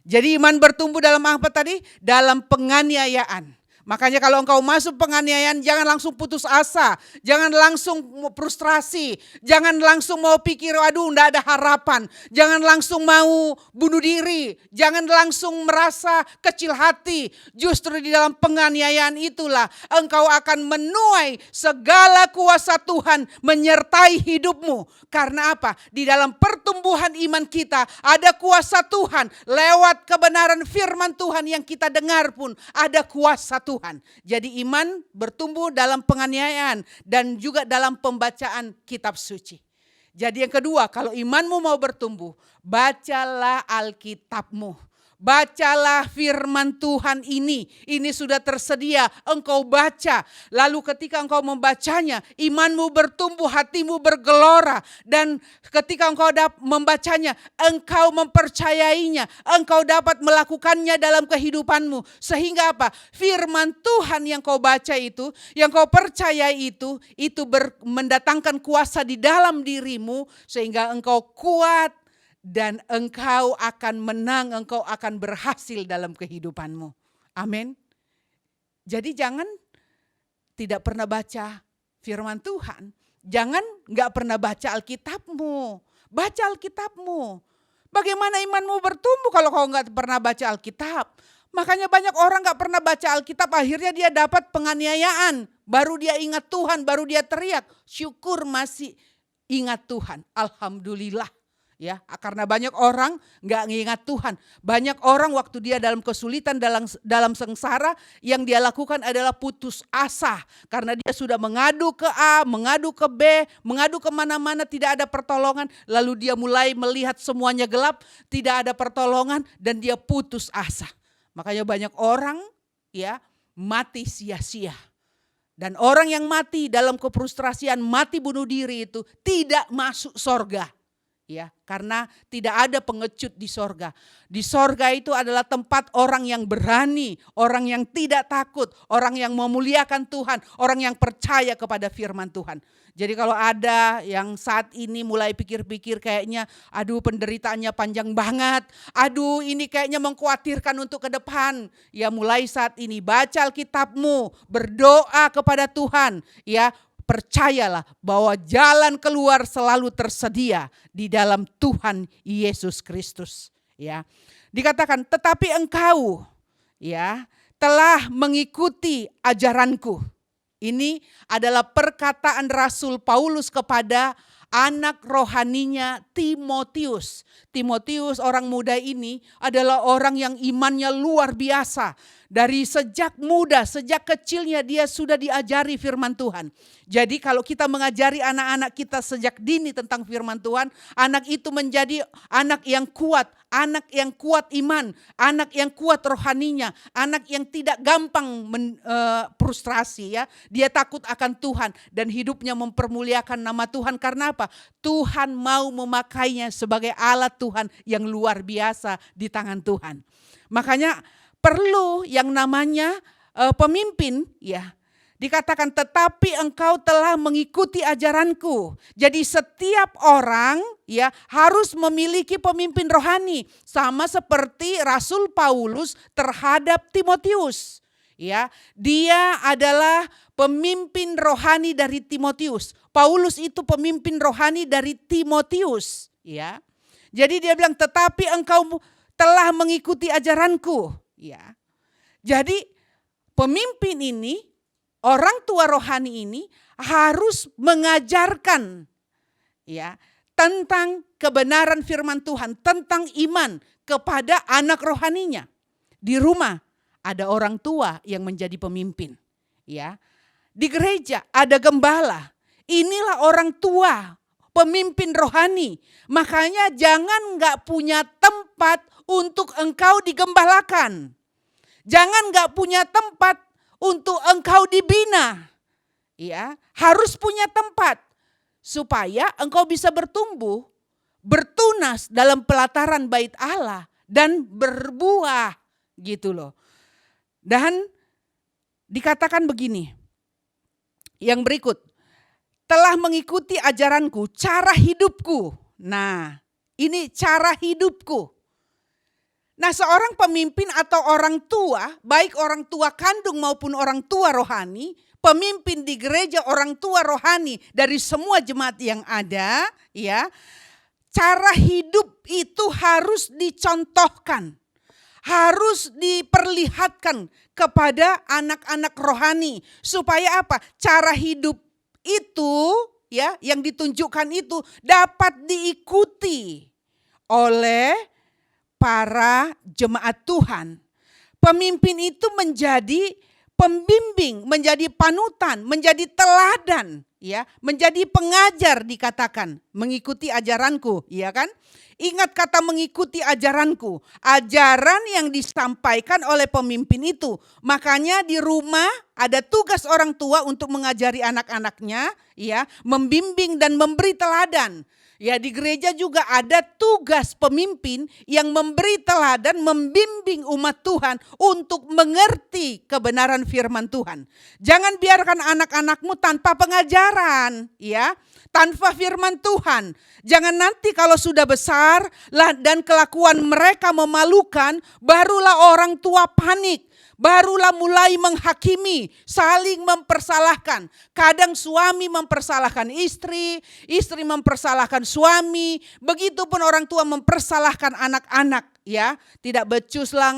Jadi iman bertumbuh dalam apa tadi? Dalam penganiayaan. Makanya kalau engkau masuk penganiayaan, jangan langsung putus asa. Jangan langsung frustrasi. Jangan langsung mau pikir, aduh enggak ada harapan. Jangan langsung mau bunuh diri. Jangan langsung merasa kecil hati. Justru di dalam penganiayaan itulah engkau akan menuai segala kuasa Tuhan menyertai hidupmu. Karena apa? Di dalam pertumbuhan iman kita ada kuasa Tuhan. Lewat kebenaran firman Tuhan yang kita dengar pun ada kuasa Tuhan. Jadi iman bertumbuh dalam penganiayaan dan juga dalam pembacaan kitab suci. Jadi yang kedua, kalau imanmu mau bertumbuh, bacalah Alkitabmu. Bacalah firman Tuhan ini. Ini sudah tersedia, engkau baca. Lalu ketika engkau membacanya, imanmu bertumbuh, hatimu bergelora. Dan ketika engkau membacanya, engkau mempercayainya. Engkau dapat melakukannya dalam kehidupanmu. Sehingga apa? Firman Tuhan yang kau baca itu, yang kau percayai itu mendatangkan kuasa di dalam dirimu. Sehingga engkau kuat. Dan engkau akan menang, engkau akan berhasil dalam kehidupanmu. Amin. Jadi jangan tidak pernah baca firman Tuhan. Jangan gak pernah baca Alkitabmu. Baca Alkitabmu. Bagaimana imanmu bertumbuh kalau kau gak pernah baca Alkitab? Makanya banyak orang gak pernah baca Alkitab, akhirnya dia dapat penganiayaan. Baru dia ingat Tuhan, baru dia teriak. Syukur masih ingat Tuhan. Alhamdulillah. Ya, karena banyak orang nggak ngingat Tuhan. Banyak orang waktu dia dalam kesulitan, dalam sengsara, yang dia lakukan adalah putus asa. Karena dia sudah mengadu ke A, mengadu ke B, mengadu kemana-mana, tidak ada pertolongan. Lalu dia mulai melihat semuanya gelap, tidak ada pertolongan, dan dia putus asa. Makanya banyak orang ya mati sia-sia. Dan orang yang mati dalam kefrustrasian, mati bunuh diri itu tidak masuk sorga. Ya, karena tidak ada pengecut di sorga. Di sorga itu adalah tempat orang yang berani, orang yang tidak takut, orang yang memuliakan Tuhan, orang yang percaya kepada firman Tuhan. Jadi kalau ada yang saat ini mulai pikir-pikir kayaknya, aduh penderitaannya panjang banget, aduh ini kayaknya mengkhawatirkan untuk ke depan. Ya mulai saat ini baca Alkitabmu, berdoa kepada Tuhan, ya. Percayalah bahwa jalan keluar selalu tersedia di dalam Tuhan Yesus Kristus. Ya, dikatakan tetapi engkau ya telah mengikuti ajaranku. Ini adalah perkataan Rasul Paulus kepada anak rohaninya Timotius. Timotius orang muda ini adalah orang yang imannya luar biasa. Dari sejak muda, sejak kecilnya dia sudah diajari firman Tuhan. Jadi kalau kita mengajari anak-anak kita sejak dini tentang firman Tuhan, anak itu menjadi anak yang kuat iman, anak yang kuat rohaninya, anak yang tidak gampang frustrasi ya. Dia takut akan Tuhan dan hidupnya mempermuliakan nama Tuhan. Karena apa? Tuhan mau memakainya sebagai alat Tuhan yang luar biasa di tangan Tuhan. Makanya perlu yang namanya pemimpin ya. Dikatakan tetapi engkau telah mengikuti ajaranku. Jadi setiap orang ya harus memiliki pemimpin rohani. Sama seperti Rasul Paulus terhadap Timotius. Ya, dia adalah pemimpin rohani dari Timotius. Paulus itu pemimpin rohani dari Timotius ya. Jadi dia bilang tetapi engkau telah mengikuti ajaranku. Ya, jadi pemimpin ini, orang tua rohani ini harus mengajarkan ya tentang kebenaran firman Tuhan, tentang iman kepada anak rohaninya. Di rumah ada orang tua yang menjadi pemimpin, ya. Di gereja ada gembala. Inilah orang tua, pemimpin rohani. Makanya jangan nggak punya tempat untuk engkau digembalakan. Jangan nggak punya tempat untuk engkau dibina. Ya, harus punya tempat supaya engkau bisa bertumbuh, bertunas dalam pelataran bait Allah dan berbuah gitu loh. Dan dikatakan begini. Yang berikut, telah mengikuti ajaranku, cara hidupku. Nah, ini cara hidupku. Nah, seorang pemimpin atau orang tua, baik orang tua kandung maupun orang tua rohani, pemimpin di gereja, orang tua rohani dari semua jemaat yang ada, ya, cara hidup itu harus dicontohkan, harus diperlihatkan kepada anak-anak rohani supaya apa? Cara hidup itu, ya, yang ditunjukkan itu dapat diikuti oleh para jemaat Tuhan. Pemimpin itu menjadi pembimbing, menjadi panutan, menjadi teladan, ya, menjadi pengajar dikatakan, mengikuti ajaranku, ya kan? Ingat kata mengikuti ajaranku, ajaran yang disampaikan oleh pemimpin itu. Makanya di rumah ada tugas orang tua untuk mengajari anak-anaknya, ya, membimbing dan memberi teladan. Ya, di gereja juga ada tugas pemimpin yang memberi teladan, membimbing umat Tuhan untuk mengerti kebenaran firman Tuhan. Jangan biarkan anak-anakmu tanpa pengajaran, ya, tanpa firman Tuhan. Jangan nanti kalau sudah besar dan kelakuan mereka memalukan, barulah orang tua panik. Barulah mulai menghakimi, saling mempersalahkan. Kadang suami mempersalahkan istri, istri mempersalahkan suami. Begitupun orang tua mempersalahkan anak-anak, ya. Tidak becuslah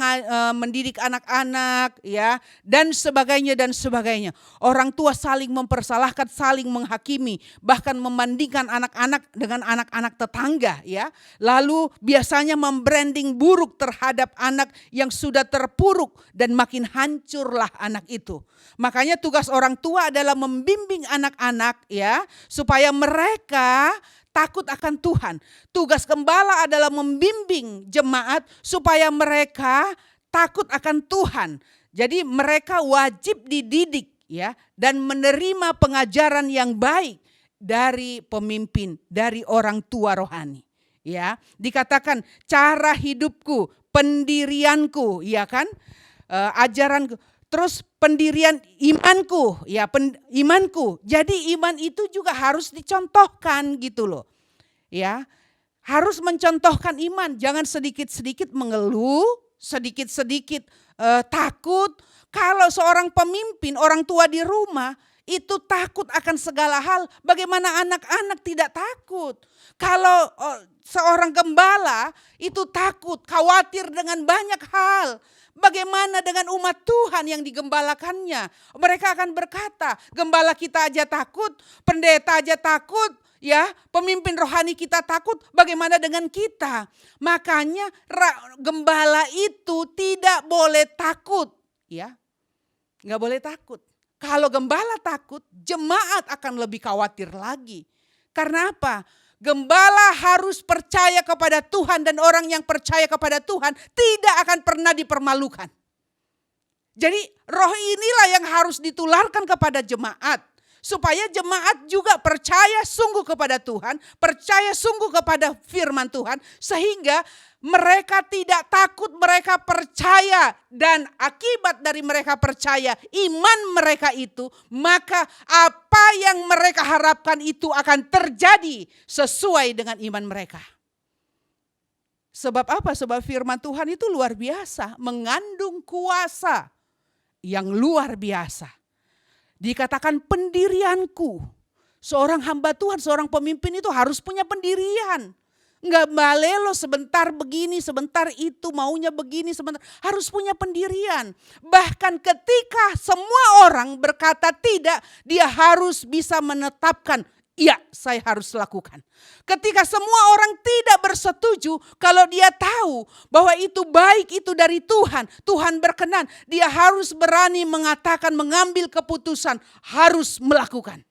mendidik anak-anak, ya, dan sebagainya dan sebagainya. Orang tua saling mempersalahkan, saling menghakimi, bahkan membandingkan anak-anak dengan anak-anak tetangga, ya. Lalu biasanya membranding buruk terhadap anak yang sudah terpuruk dan makin hancurlah anak itu. Makanya tugas orang tua adalah membimbing anak-anak, ya, supaya mereka takut akan Tuhan. Tugas gembala adalah membimbing jemaat supaya mereka takut akan Tuhan. Jadi mereka wajib dididik, ya, dan menerima pengajaran yang baik dari pemimpin, dari orang tua rohani. Ya, dikatakan cara hidupku, pendirianku, ya kan? Ajaran, terus pendirian imanku, ya, imanku. Jadi iman itu juga harus dicontohkan gitu loh. Ya, harus mencontohkan iman, jangan sedikit-sedikit mengeluh, sedikit-sedikit takut. Kalau seorang pemimpin, orang tua di rumah itu takut akan segala hal, bagaimana anak-anak tidak takut? Kalau seorang gembala itu takut, khawatir dengan banyak hal, bagaimana dengan umat Tuhan yang digembalakannya? Mereka akan berkata, gembala kita aja takut, pendeta aja takut, ya, pemimpin rohani kita takut, bagaimana dengan kita? Makanya gembala itu tidak boleh takut, ya. Nggak boleh takut. Kalau gembala takut, jemaat akan lebih khawatir lagi. Karena apa? Gembala harus percaya kepada Tuhan, dan orang yang percaya kepada Tuhan tidak akan pernah dipermalukan. Jadi roh inilah yang harus ditularkan kepada jemaat. Supaya jemaat juga percaya sungguh kepada Tuhan, percaya sungguh kepada firman Tuhan, sehingga mereka tidak takut, mereka percaya, dan akibat dari mereka percaya, iman mereka itu, maka apa yang mereka harapkan itu akan terjadi sesuai dengan iman mereka. Sebab apa? Sebab firman Tuhan itu luar biasa, mengandung kuasa yang luar biasa. Dikatakan pendirianku. Seorang hamba Tuhan, seorang pemimpin itu harus punya pendirian. Enggak balelo sebentar begini, sebentar itu, maunya begini, sebentar. Harus punya pendirian. Bahkan ketika semua orang berkata tidak, dia harus bisa menetapkan, iya, saya harus lakukan. Ketika semua orang tidak bersetuju, kalau dia tahu bahwa itu baik, itu dari Tuhan, Tuhan berkenan, dia harus berani mengatakan, mengambil keputusan, harus melakukan.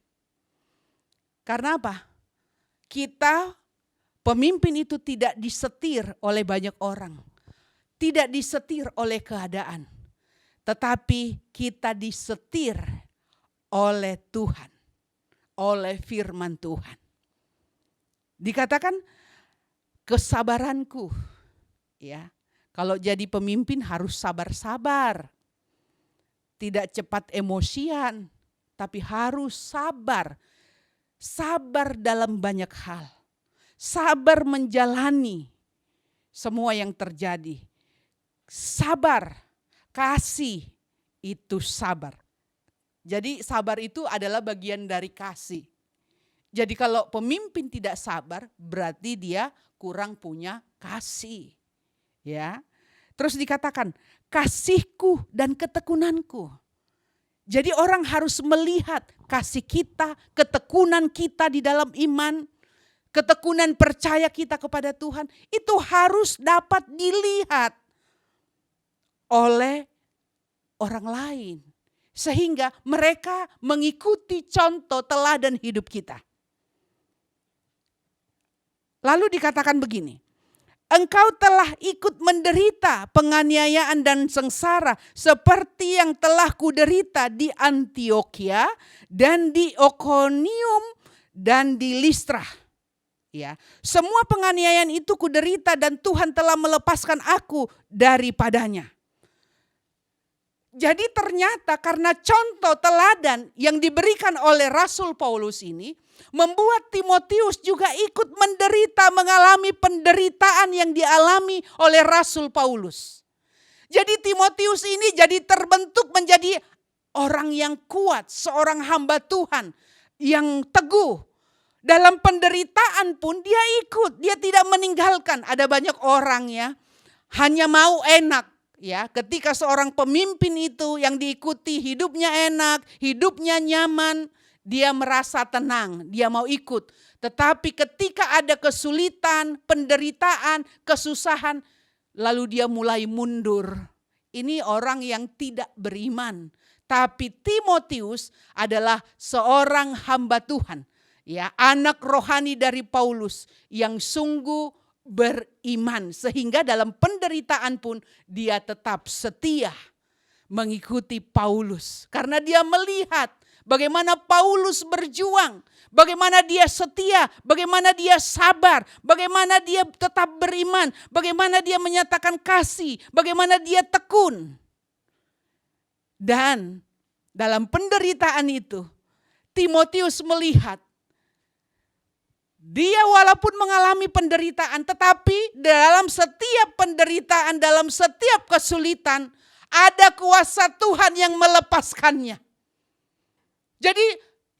Karena apa? Kita, pemimpin itu tidak disetir oleh banyak orang, tidak disetir oleh keadaan, tetapi kita disetir oleh Tuhan. Oleh firman Tuhan. Dikatakan kesabaranku, ya. Kalau jadi pemimpin harus sabar-sabar. Tidak cepat emosian, tapi harus sabar. Sabar dalam banyak hal. Sabar menjalani semua yang terjadi. Sabar, kasih itu sabar. Jadi sabar itu adalah bagian dari kasih. Jadi kalau pemimpin tidak sabar, berarti dia kurang punya kasih. Ya. Terus dikatakan kasihku dan ketekunanku. Jadi orang harus melihat kasih kita, ketekunan kita di dalam iman, ketekunan percaya kita kepada Tuhan, itu harus dapat dilihat oleh orang lain. Sehingga mereka mengikuti contoh teladan hidup kita. Lalu dikatakan begini, engkau telah ikut menderita penganiayaan dan sengsara seperti yang telah kuderita di Antiokhia dan di Ikonium dan di Listra. Ya, semua penganiayaan itu kuderita dan Tuhan telah melepaskan aku daripadanya. Jadi ternyata karena contoh teladan yang diberikan oleh Rasul Paulus ini, membuat Timotius juga ikut menderita, mengalami penderitaan yang dialami oleh Rasul Paulus. Jadi Timotius ini jadi terbentuk menjadi orang yang kuat, seorang hamba Tuhan yang teguh. Dalam penderitaan pun dia ikut, dia tidak meninggalkan. Ada banyak orang ya, hanya mau enak. Ya, ketika seorang pemimpin itu yang diikuti hidupnya enak, hidupnya nyaman, dia merasa tenang, dia mau ikut. Tetapi ketika ada kesulitan, penderitaan, kesusahan, lalu dia mulai mundur. Ini orang yang tidak beriman. Tapi Timotius adalah seorang hamba Tuhan, ya, anak rohani dari Paulus yang sungguh beriman, sehingga dalam penderitaan pun dia tetap setia mengikuti Paulus karena dia melihat bagaimana Paulus berjuang, bagaimana dia setia, bagaimana dia sabar, bagaimana dia tetap beriman, bagaimana dia menyatakan kasih, bagaimana dia tekun. Dan dalam penderitaan itu Timotius melihat dia walaupun mengalami penderitaan, tetapi dalam setiap penderitaan, dalam setiap kesulitan, ada kuasa Tuhan yang melepaskannya. Jadi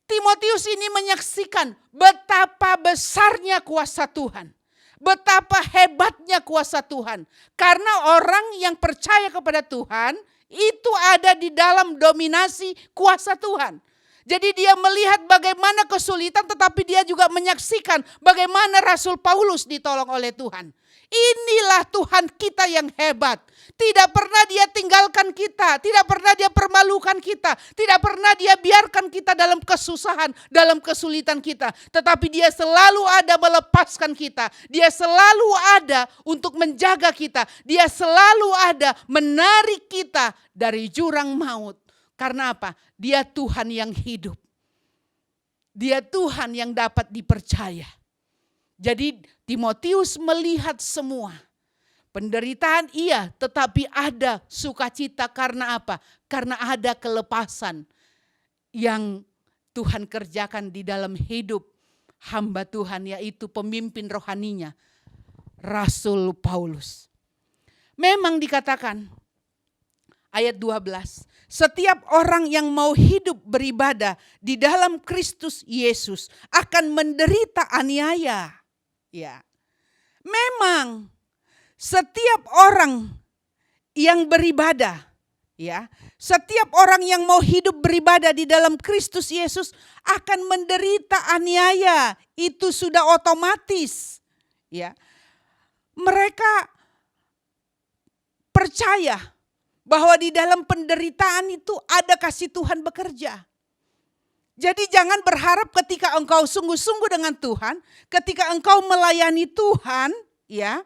Timotius ini menyaksikan betapa besarnya kuasa Tuhan. Betapa hebatnya kuasa Tuhan. Karena orang yang percaya kepada Tuhan, itu ada di dalam dominasi kuasa Tuhan. Jadi dia melihat bagaimana kesulitan, tetapi dia juga menyaksikan bagaimana Rasul Paulus ditolong oleh Tuhan. Inilah Tuhan kita yang hebat. Tidak pernah Dia tinggalkan kita, tidak pernah Dia permalukan kita, tidak pernah Dia biarkan kita dalam kesusahan, dalam kesulitan kita. Tetapi Dia selalu ada melepaskan kita. Dia selalu ada untuk menjaga kita. Dia selalu ada menarik kita dari jurang maut. Karena apa? Dia Tuhan yang hidup. Dia Tuhan yang dapat dipercaya. Jadi Timotius melihat semua. Penderitaan iya, tetapi ada sukacita karena apa? Karena ada kelepasan yang Tuhan kerjakan di dalam hidup hamba Tuhan, yaitu pemimpin rohaninya, Rasul Paulus. Memang dikatakan ayat 12, setiap orang yang mau hidup beribadah di dalam Kristus Yesus akan menderita aniaya. Ya. Memang setiap orang yang beribadah, ya, setiap orang yang mau hidup beribadah di dalam Kristus Yesus akan menderita aniaya. Itu sudah otomatis, ya. Mereka percaya bahwa di dalam penderitaan itu ada kasih Tuhan bekerja. Jadi jangan berharap ketika engkau sungguh-sungguh dengan Tuhan, ketika engkau melayani Tuhan, ya,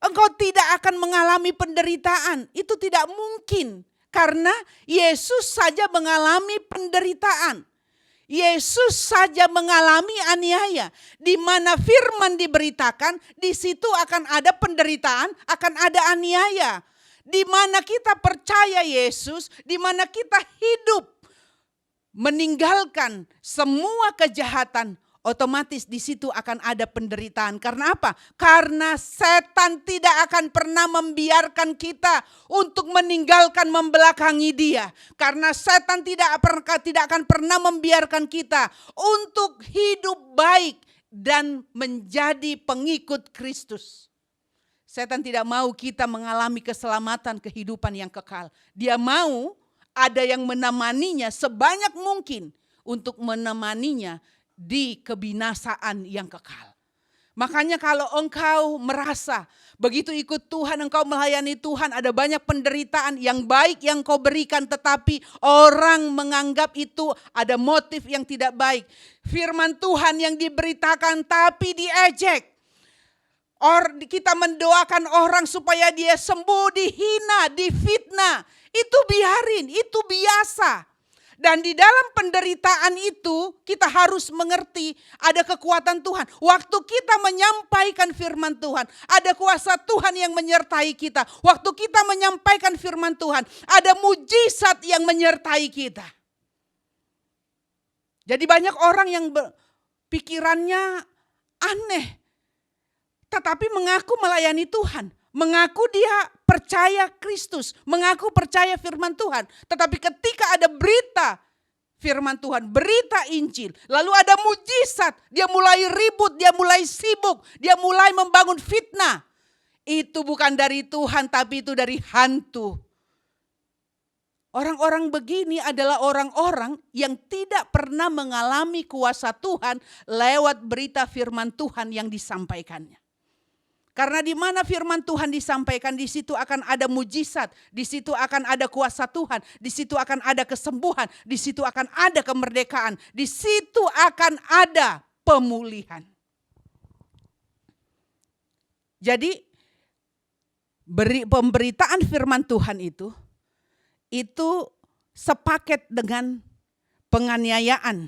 engkau tidak akan mengalami penderitaan. Itu tidak mungkin. Karena Yesus saja mengalami penderitaan. Yesus saja mengalami aniaya. Di mana firman diberitakan, di situ akan ada penderitaan, akan ada aniaya. Di mana kita percaya Yesus, di mana kita hidup meninggalkan semua kejahatan, otomatis di situ akan ada penderitaan. Karena apa? Karena setan tidak akan pernah membiarkan kita untuk meninggalkan membelakangi Dia. Karena setan tidak akan pernah membiarkan kita untuk hidup baik dan menjadi pengikut Kristus. Setan tidak mau kita mengalami keselamatan kehidupan yang kekal. Dia mau ada yang menemaninya sebanyak mungkin untuk menemaninya di kebinasaan yang kekal. Makanya kalau engkau merasa begitu ikut Tuhan, engkau melayani Tuhan, ada banyak penderitaan yang baik yang kau berikan, tetapi orang menganggap itu ada motif yang tidak baik. Firman Tuhan yang diberitakan tapi diejek. Kita mendoakan orang supaya dia sembuh, dihina, difitnah. Itu biarin, itu biasa. Dan di dalam penderitaan itu kita harus mengerti ada kekuatan Tuhan. Waktu kita menyampaikan firman Tuhan, ada kuasa Tuhan yang menyertai kita. Waktu kita menyampaikan firman Tuhan, ada mujizat yang menyertai kita. Jadi banyak orang yang pikirannya aneh, tetapi mengaku melayani Tuhan. Mengaku dia percaya Kristus, mengaku percaya firman Tuhan. Tetapi ketika ada berita firman Tuhan, berita Injil, lalu ada mujizat, dia mulai ribut, dia mulai sibuk, dia mulai membangun fitnah. Itu bukan dari Tuhan, tapi itu dari hantu. Orang-orang begini adalah orang-orang yang tidak pernah mengalami kuasa Tuhan lewat berita firman Tuhan yang disampaikannya. Karena di mana firman Tuhan disampaikan, di situ akan ada mujizat, di situ akan ada kuasa Tuhan, di situ akan ada kesembuhan, di situ akan ada kemerdekaan, di situ akan ada pemulihan. Jadi pemberitaan firman Tuhan itu sepaket dengan penganiayaan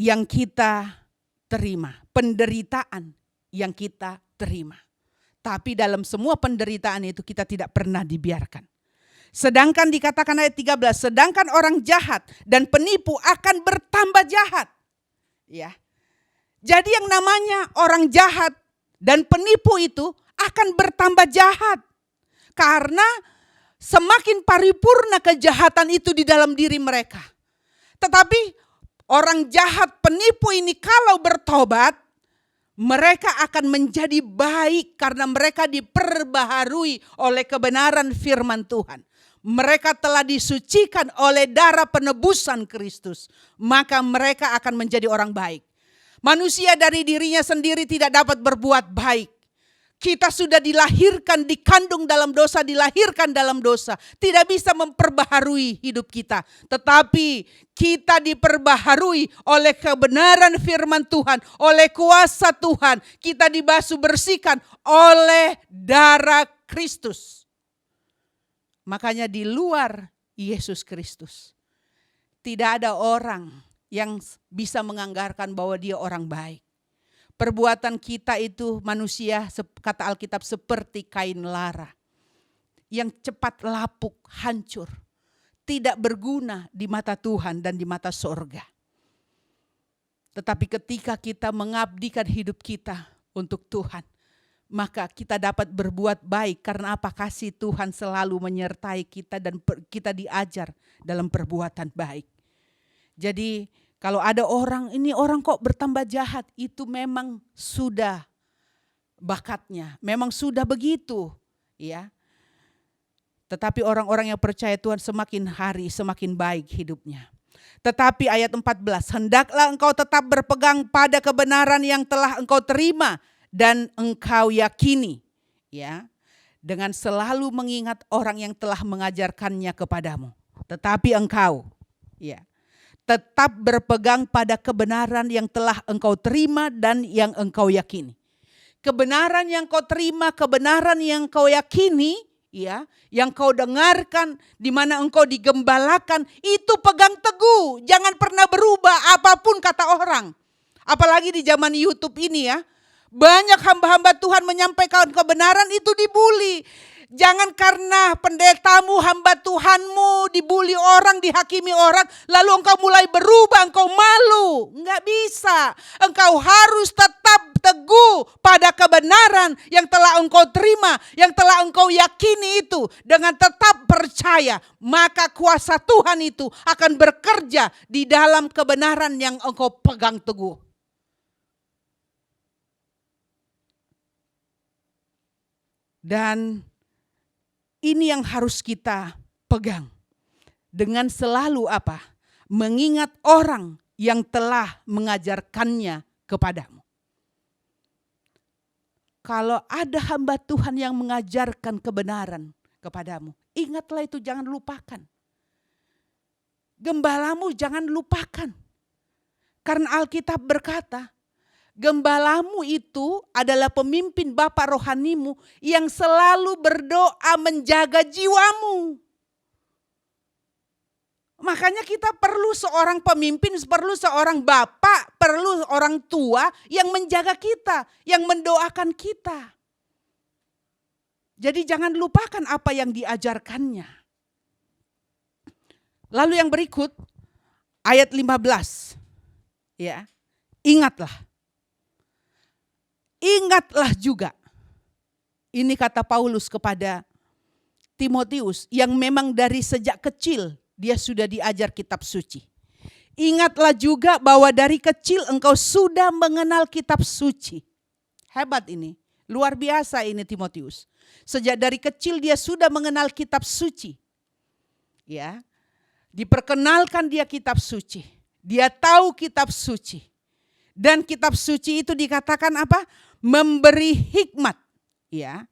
yang kita terima, penderitaan yang kita terima. Tapi dalam semua penderitaan itu kita tidak pernah dibiarkan. Sedangkan dikatakan ayat 13, sedangkan orang jahat dan penipu akan bertambah jahat. Ya. Jadi yang namanya orang jahat dan penipu itu akan bertambah jahat. Karena semakin paripurna kejahatan itu di dalam diri mereka. Tetapi orang jahat penipu ini kalau bertobat, mereka akan menjadi baik karena mereka diperbaharui oleh kebenaran firman Tuhan. Mereka telah disucikan oleh darah penebusan Kristus. Maka mereka akan menjadi orang baik. Manusia dari dirinya sendiri tidak dapat berbuat baik. Kita sudah dilahirkan, dikandung dalam dosa, dilahirkan dalam dosa. Tidak bisa memperbaharui hidup kita. Tetapi kita diperbaharui oleh kebenaran firman Tuhan, oleh kuasa Tuhan. Kita dibasuh bersihkan oleh darah Kristus. Makanya di luar Yesus Kristus, tidak ada orang yang bisa menganggarkan bahwa dia orang baik. Perbuatan kita itu manusia, kata Alkitab, seperti kain lara yang cepat lapuk, hancur, tidak berguna di mata Tuhan dan di mata sorga. Tetapi ketika kita mengabdikan hidup kita untuk Tuhan, maka kita dapat berbuat baik. Karena apa? Kasih Tuhan selalu menyertai kita dan kita diajar dalam perbuatan baik. Jadi kalau ada orang, ini orang kok bertambah jahat, itu memang sudah bakatnya, memang sudah begitu, ya. Tetapi orang-orang yang percaya Tuhan semakin hari semakin baik hidupnya. Tetapi ayat 14, hendaklah engkau tetap berpegang pada kebenaran yang telah engkau terima dan engkau yakini, ya, dengan selalu mengingat orang yang telah mengajarkannya kepadamu. Tetapi engkau, ya, tetap berpegang pada kebenaran yang telah engkau terima dan yang engkau yakini. Kebenaran yang kau terima, kebenaran yang kau yakini, ya, yang kau dengarkan, di mana engkau digembalakan, itu pegang teguh. Jangan pernah berubah apapun kata orang. Apalagi di zaman YouTube ini, ya. Banyak hamba-hamba Tuhan menyampaikan kebenaran itu dibully. Jangan karena pendetamu, hamba Tuhanmu dibully orang, dihakimi orang, lalu engkau mulai berubah, engkau malu. Enggak bisa. Engkau harus tetap teguh pada kebenaran yang telah engkau terima, yang telah engkau yakini itu. Dengan tetap percaya, maka kuasa Tuhan itu akan bekerja di dalam kebenaran yang engkau pegang teguh. Dan ini yang harus kita pegang. Dengan selalu apa? Mengingat orang yang telah mengajarkannya kepadamu. Kalau ada hamba Tuhan yang mengajarkan kebenaran kepadamu, ingatlah itu, jangan lupakan. Gembalamu jangan lupakan. Karena Alkitab berkata, gembalamu itu adalah pemimpin bapa rohanimu yang selalu berdoa menjaga jiwamu. Makanya kita perlu seorang pemimpin, perlu seorang bapak, perlu orang tua yang menjaga kita, yang mendoakan kita. Jadi jangan lupakan apa yang diajarkannya. Lalu yang berikut, ayat 15. Ya, ingatlah. Ingatlah juga, ini kata Paulus kepada Timotius yang memang dari sejak kecil dia sudah diajar kitab suci. Ingatlah juga bahwa dari kecil engkau sudah mengenal kitab suci. Hebat ini, luar biasa ini Timotius. Sejak dari kecil dia sudah mengenal kitab suci. Ya, diperkenalkan dia kitab suci. Dia tahu kitab suci. Dan kitab suci itu dikatakan apa? Memberi hikmat, ya.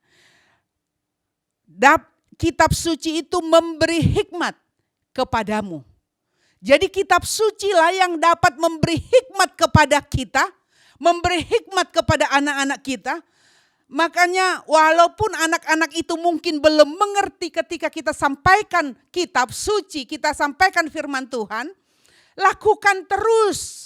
Kitab suci itu memberi hikmat kepadamu. Jadi kitab suci lah yang dapat memberi hikmat kepada kita, memberi hikmat kepada anak-anak kita. Makanya walaupun anak-anak itu mungkin belum mengerti ketika kita sampaikan kitab suci, kita sampaikan firman Tuhan, lakukan terus.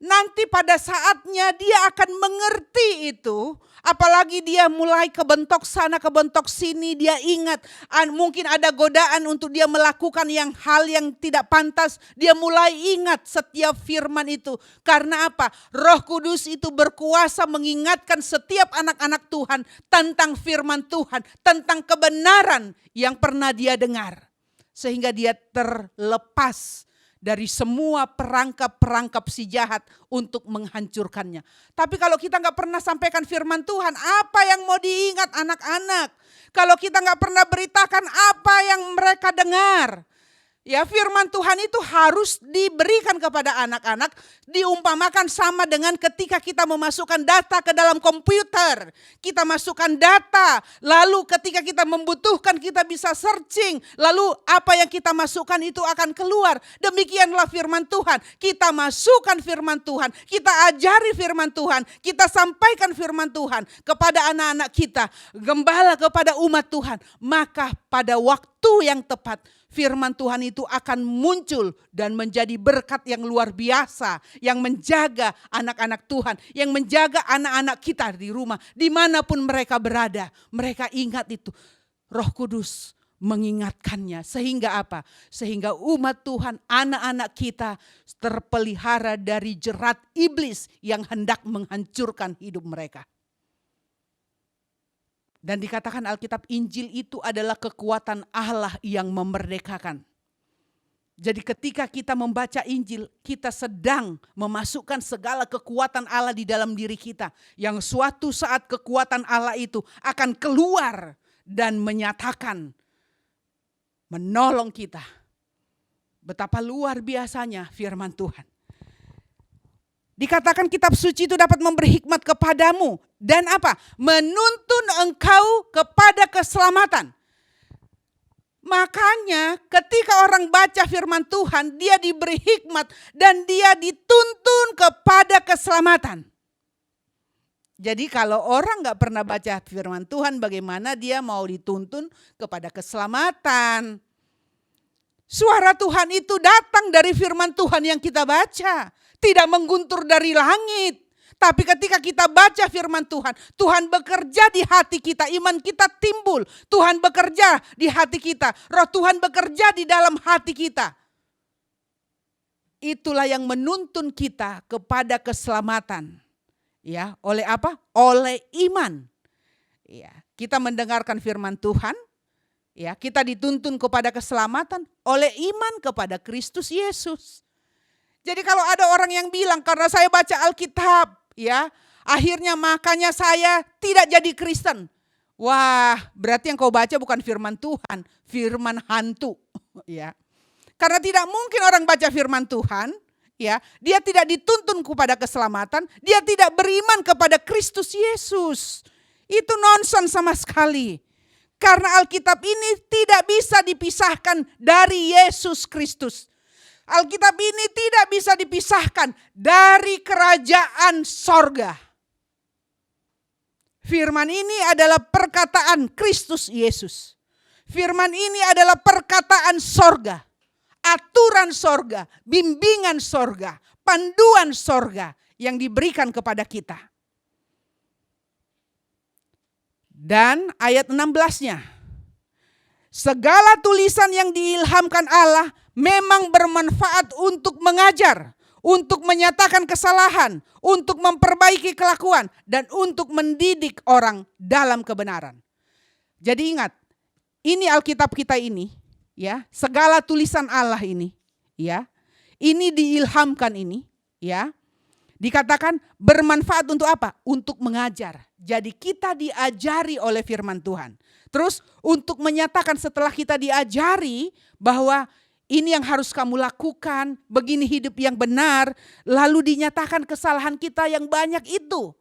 Nanti pada saatnya dia akan mengerti itu. Apalagi dia mulai kebentok sana kebentok sini, dia ingat mungkin ada godaan untuk dia melakukan hal yang tidak pantas. Dia mulai ingat setiap firman itu. Karena apa? Roh Kudus itu berkuasa mengingatkan setiap anak-anak Tuhan tentang firman Tuhan, tentang kebenaran yang pernah dia dengar. Sehingga dia terlepas dari semua perangkap-perangkap si jahat untuk menghancurkannya. Tapi kalau kita gak pernah sampaikan firman Tuhan, apa yang mau diingat anak-anak? Kalau kita gak pernah beritakan apa yang mereka dengar, Ya, firman Tuhan itu harus diberikan kepada anak-anak, diumpamakan sama dengan ketika kita memasukkan data ke dalam komputer. Kita masukkan data, lalu ketika kita membutuhkan kita bisa searching, lalu apa yang kita masukkan itu akan keluar. Demikianlah firman Tuhan. Kita masukkan firman Tuhan, kita ajari firman Tuhan, kita sampaikan firman Tuhan kepada anak-anak kita, gembala kepada umat Tuhan. Maka pada waktu yang tepat, firman Tuhan itu akan muncul dan menjadi berkat yang luar biasa, yang menjaga anak-anak Tuhan, yang menjaga anak-anak kita di rumah, dimanapun mereka berada. Mereka ingat itu. Roh Kudus mengingatkannya. Sehingga apa? Sehingga umat Tuhan, anak-anak kita terpelihara dari jerat iblis yang hendak menghancurkan hidup mereka. Dan dikatakan Alkitab, Injil itu adalah kekuatan Allah yang memerdekakan. Jadi ketika kita membaca Injil, kita sedang memasukkan segala kekuatan Allah di dalam diri kita. Yang suatu saat kekuatan Allah itu akan keluar dan menyatakan, menolong kita. Betapa luar biasanya firman Tuhan. Dikatakan kitab suci itu dapat memberi hikmat kepadamu. Dan apa? Menuntun engkau kepada keselamatan. Makanya ketika orang baca firman Tuhan, dia diberi hikmat dan dia dituntun kepada keselamatan. Jadi kalau orang gak pernah baca firman Tuhan, bagaimana dia mau dituntun kepada keselamatan? Suara Tuhan itu datang dari firman Tuhan yang kita baca. Tidak mengguntur dari langit. Tapi ketika kita baca firman Tuhan, Tuhan bekerja di hati kita, iman kita timbul. Tuhan bekerja di hati kita, roh Tuhan bekerja di dalam hati kita. Itulah yang menuntun kita kepada keselamatan. Ya, oleh apa? Oleh iman. Ya, kita mendengarkan firman Tuhan, ya, kita dituntun kepada keselamatan oleh iman kepada Kristus Yesus. Jadi kalau ada orang yang bilang karena saya baca Alkitab, ya, akhirnya makanya saya tidak jadi Kristen. Wah, berarti yang kau baca bukan firman Tuhan, firman hantu, ya. Karena tidak mungkin orang baca firman Tuhan, ya, dia tidak dituntun kepada keselamatan, dia tidak beriman kepada Kristus Yesus. Itu nonsens sama sekali. Karena Alkitab ini tidak bisa dipisahkan dari Yesus Kristus. Alkitab ini tidak bisa dipisahkan dari kerajaan sorga. Firman ini adalah perkataan Kristus Yesus. Firman ini adalah perkataan sorga. Aturan sorga, bimbingan sorga, panduan sorga yang diberikan kepada kita. Dan ayat 16-nya. Segala tulisan yang diilhamkan Allah memang bermanfaat untuk mengajar, untuk menyatakan kesalahan, untuk memperbaiki kelakuan, dan untuk mendidik orang dalam kebenaran. Jadi ingat, ini Alkitab kita ini, ya, segala tulisan Allah ini, ya, ini diilhamkan ini, ya, dikatakan bermanfaat untuk apa? Untuk mengajar. Jadi kita diajari oleh firman Tuhan. Terus untuk menyatakan setelah kita diajari bahwa ini yang harus kamu lakukan, begini hidup yang benar, lalu dinyatakan kesalahan kita yang banyak itu.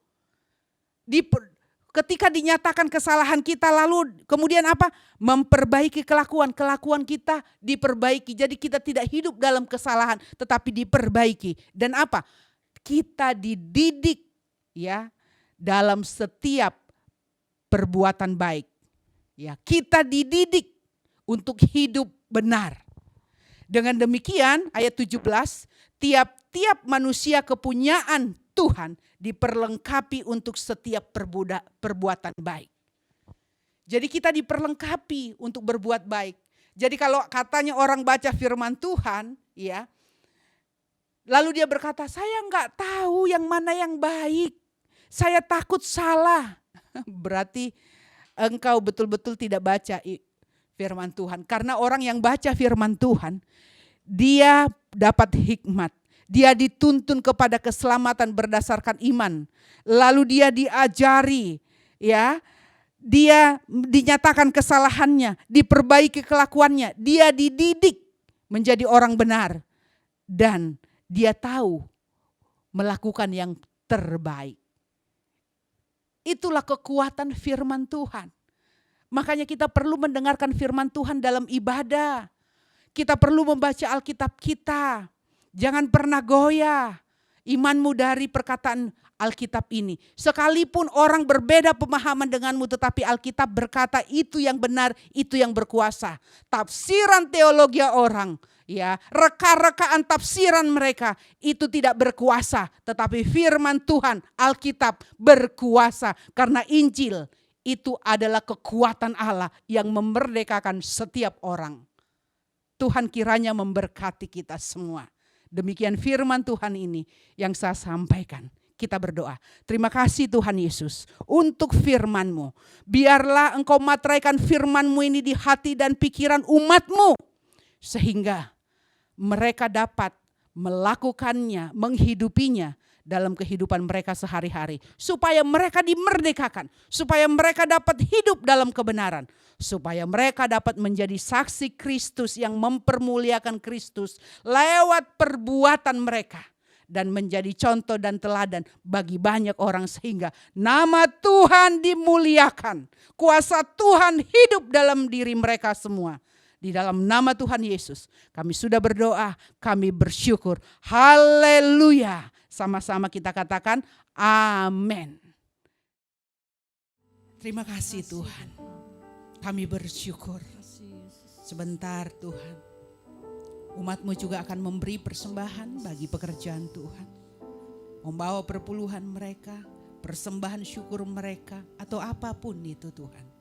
Ketika dinyatakan kesalahan kita lalu kemudian apa? Memperbaiki kelakuan kita diperbaiki. Jadi kita tidak hidup dalam kesalahan tetapi diperbaiki. Dan apa? Kita dididik, ya, dalam setiap perbuatan baik. Ya, kita dididik untuk hidup benar. Dengan demikian ayat 17, tiap-tiap manusia kepunyaan Tuhan diperlengkapi untuk setiap perbuatan baik. Jadi kita diperlengkapi untuk berbuat baik. Jadi kalau katanya orang baca firman Tuhan, ya, lalu dia berkata, saya enggak tahu yang mana yang baik. Saya takut salah. Berarti engkau betul-betul tidak baca firman Tuhan. Karena orang yang baca firman Tuhan, dia dapat hikmat. Dia dituntun kepada keselamatan berdasarkan iman. Lalu dia diajari, ya. Dia dinyatakan kesalahannya, diperbaiki kelakuannya. Dia dididik menjadi orang benar. Dan dia tahu melakukan yang terbaik. Itulah kekuatan firman Tuhan. Makanya kita perlu mendengarkan firman Tuhan dalam ibadah. Kita perlu membaca Alkitab kita. Jangan pernah goyah imanmu dari perkataan Alkitab ini. Sekalipun orang berbeda pemahaman denganmu, tetapi Alkitab berkata itu yang benar, itu yang berkuasa. Tafsiran teologi orang, ya, reka-rekaan tafsiran mereka itu tidak berkuasa, tetapi firman Tuhan Alkitab berkuasa karena Injil itu adalah kekuatan Allah yang memerdekakan setiap orang. Tuhan kiranya memberkati kita semua. Demikian firman Tuhan ini yang saya sampaikan. Kita berdoa. Terima kasih Tuhan Yesus untuk firman-Mu. Biarlah Engkau materaikan firman-Mu ini di hati dan pikiran umat-Mu. Sehingga mereka dapat melakukannya, menghidupinya dalam kehidupan mereka sehari-hari. Supaya mereka dimerdekakan. Supaya mereka dapat hidup dalam kebenaran. Supaya mereka dapat menjadi saksi Kristus yang mempermuliakan Kristus lewat perbuatan mereka. Dan menjadi contoh dan teladan bagi banyak orang sehingga nama Tuhan dimuliakan. Kuasa Tuhan hidup dalam diri mereka semua. Di dalam nama Tuhan Yesus kami sudah berdoa, kami bersyukur. Haleluya. Sama-sama kita katakan amin. Terima kasih Tuhan. Kami bersyukur. Sebentar Tuhan. Umat-Mu juga akan memberi persembahan bagi pekerjaan Tuhan. Membawa perpuluhan mereka, persembahan syukur mereka, atau apapun itu Tuhan.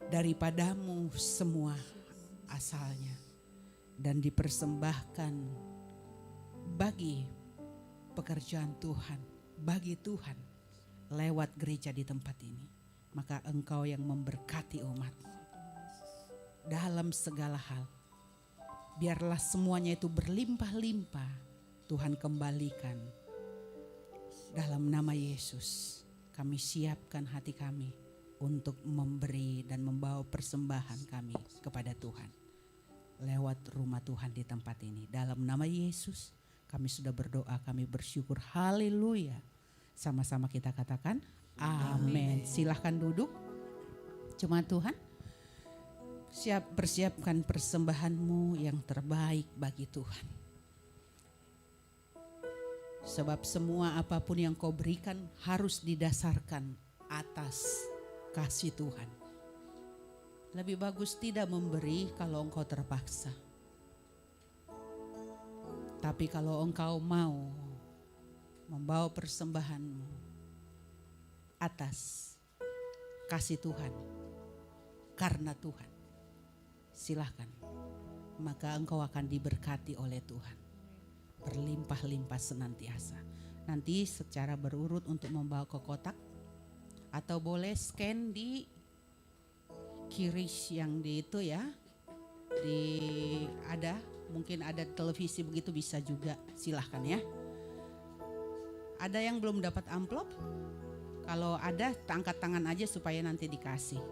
Daripada-Mu semua asalnya. Dan dipersembahkan bagi pekerjaan Tuhan, bagi Tuhan lewat gereja di tempat ini. Maka Engkau yang memberkati umat-Mu dalam segala hal. Biarlah semuanya itu berlimpah-limpah Tuhan kembalikan. Dalam nama Yesus kami siapkan hati kami untuk memberi dan membawa persembahan kami kepada Tuhan. Lewat rumah Tuhan di tempat ini. Dalam nama Yesus kami sudah berdoa, kami bersyukur. Haleluya. Sama-sama kita katakan amin. Silahkan duduk. Jemaat Tuhan. Persiapkan persembahanmu yang terbaik bagi Tuhan. Sebab semua apapun yang kau berikan harus didasarkan atas kasih Tuhan. Lebih bagus tidak memberi kalau engkau terpaksa. Tapi kalau engkau mau membawa persembahanmu atas kasih Tuhan, karena Tuhan, silahkan, maka engkau akan diberkati oleh Tuhan. Berlimpah-limpah senantiasa. Nanti secara berurut untuk membawa ke kotak. Atau boleh scan di kiri yang di itu ya. Mungkin ada televisi begitu bisa juga. Silahkan ya. Ada yang belum dapat amplop? Kalau ada angkat tangan aja supaya nanti dikasih.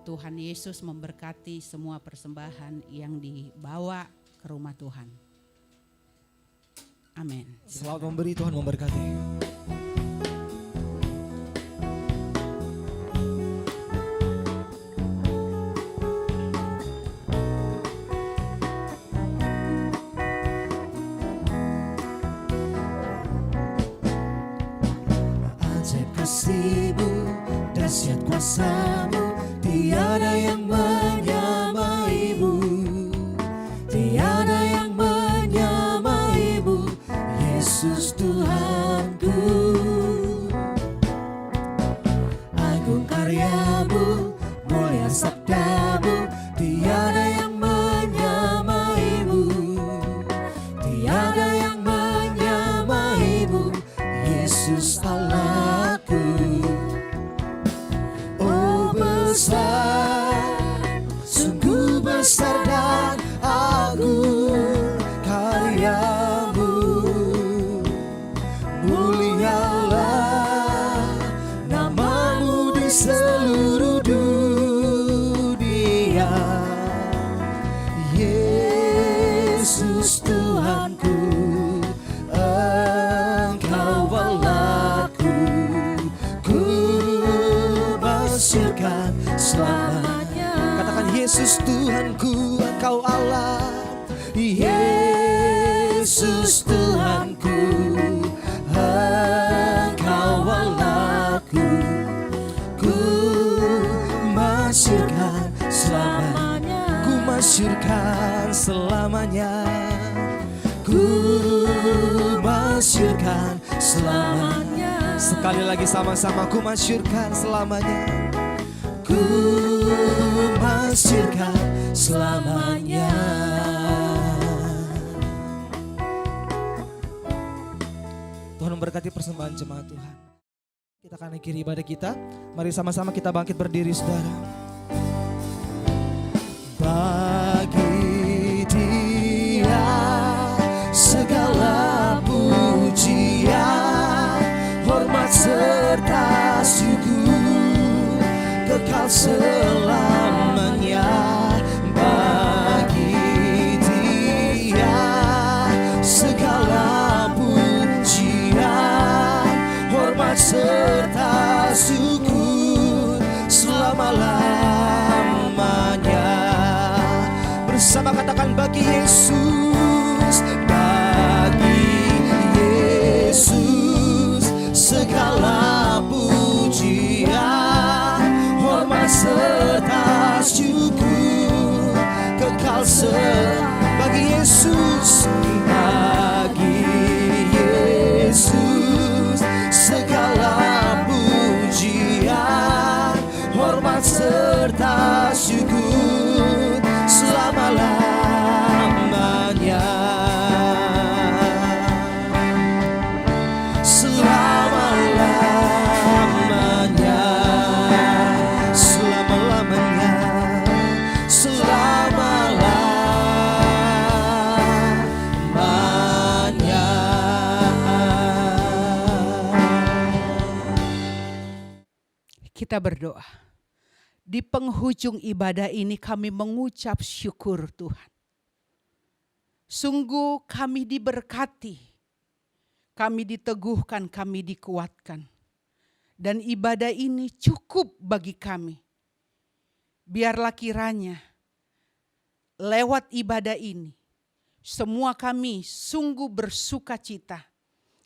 Tuhan Yesus memberkati semua persembahan yang dibawa ke rumah Tuhan. Amin. Selamat memberi, Tuhan memberkati. Ajaib kasih-Mu, dahsyat kuasa-Mu, tiada yang menyamai-Mu, tiada yang menyamai-Mu, Yesus Tuhanku. Agung karya-Mu, mulia sabda-Mu, tiada yang menyamai-Mu, tiada yang menyamai-Mu, Yesus Allahku. Besar, sungguh besar dan agung. Yesus Tuhanku, Engkau Allah. Yesus Tuhanku, Engkau Allahku. Ku masyurkan selamanya, Ku masyurkan selamanya. ku masyurkan selamanya, Sekali lagi sama-sama, ku masyurkan selamanya. ku masyurkan selamanya. Tuhan memberkati persembahan jemaat Tuhan. Kita akan akhiri ibadah kita. Mari sama-sama kita bangkit berdiri, saudara. Bagi Dia segala pujian, hormat serta syukur kekal selamanya. Bagi Dia segala pujian, hormat serta syukur selama-lamanya. Bersama katakan bagi Yesus, bagi Yesus segala pujian, hormat serta syukur kekal bagi Yesus, bagi Yesus segala pujian, hormat serta syukur selama-lamanya. Selama-lamanya, selama-lamanya, selama-lamanya. Kita berdoa. Di penghujung ibadah ini kami mengucap syukur Tuhan. Sungguh kami diberkati, kami diteguhkan, kami dikuatkan. Dan ibadah ini cukup bagi kami. Biarlah kiranya lewat ibadah ini, semua kami sungguh bersuka cita.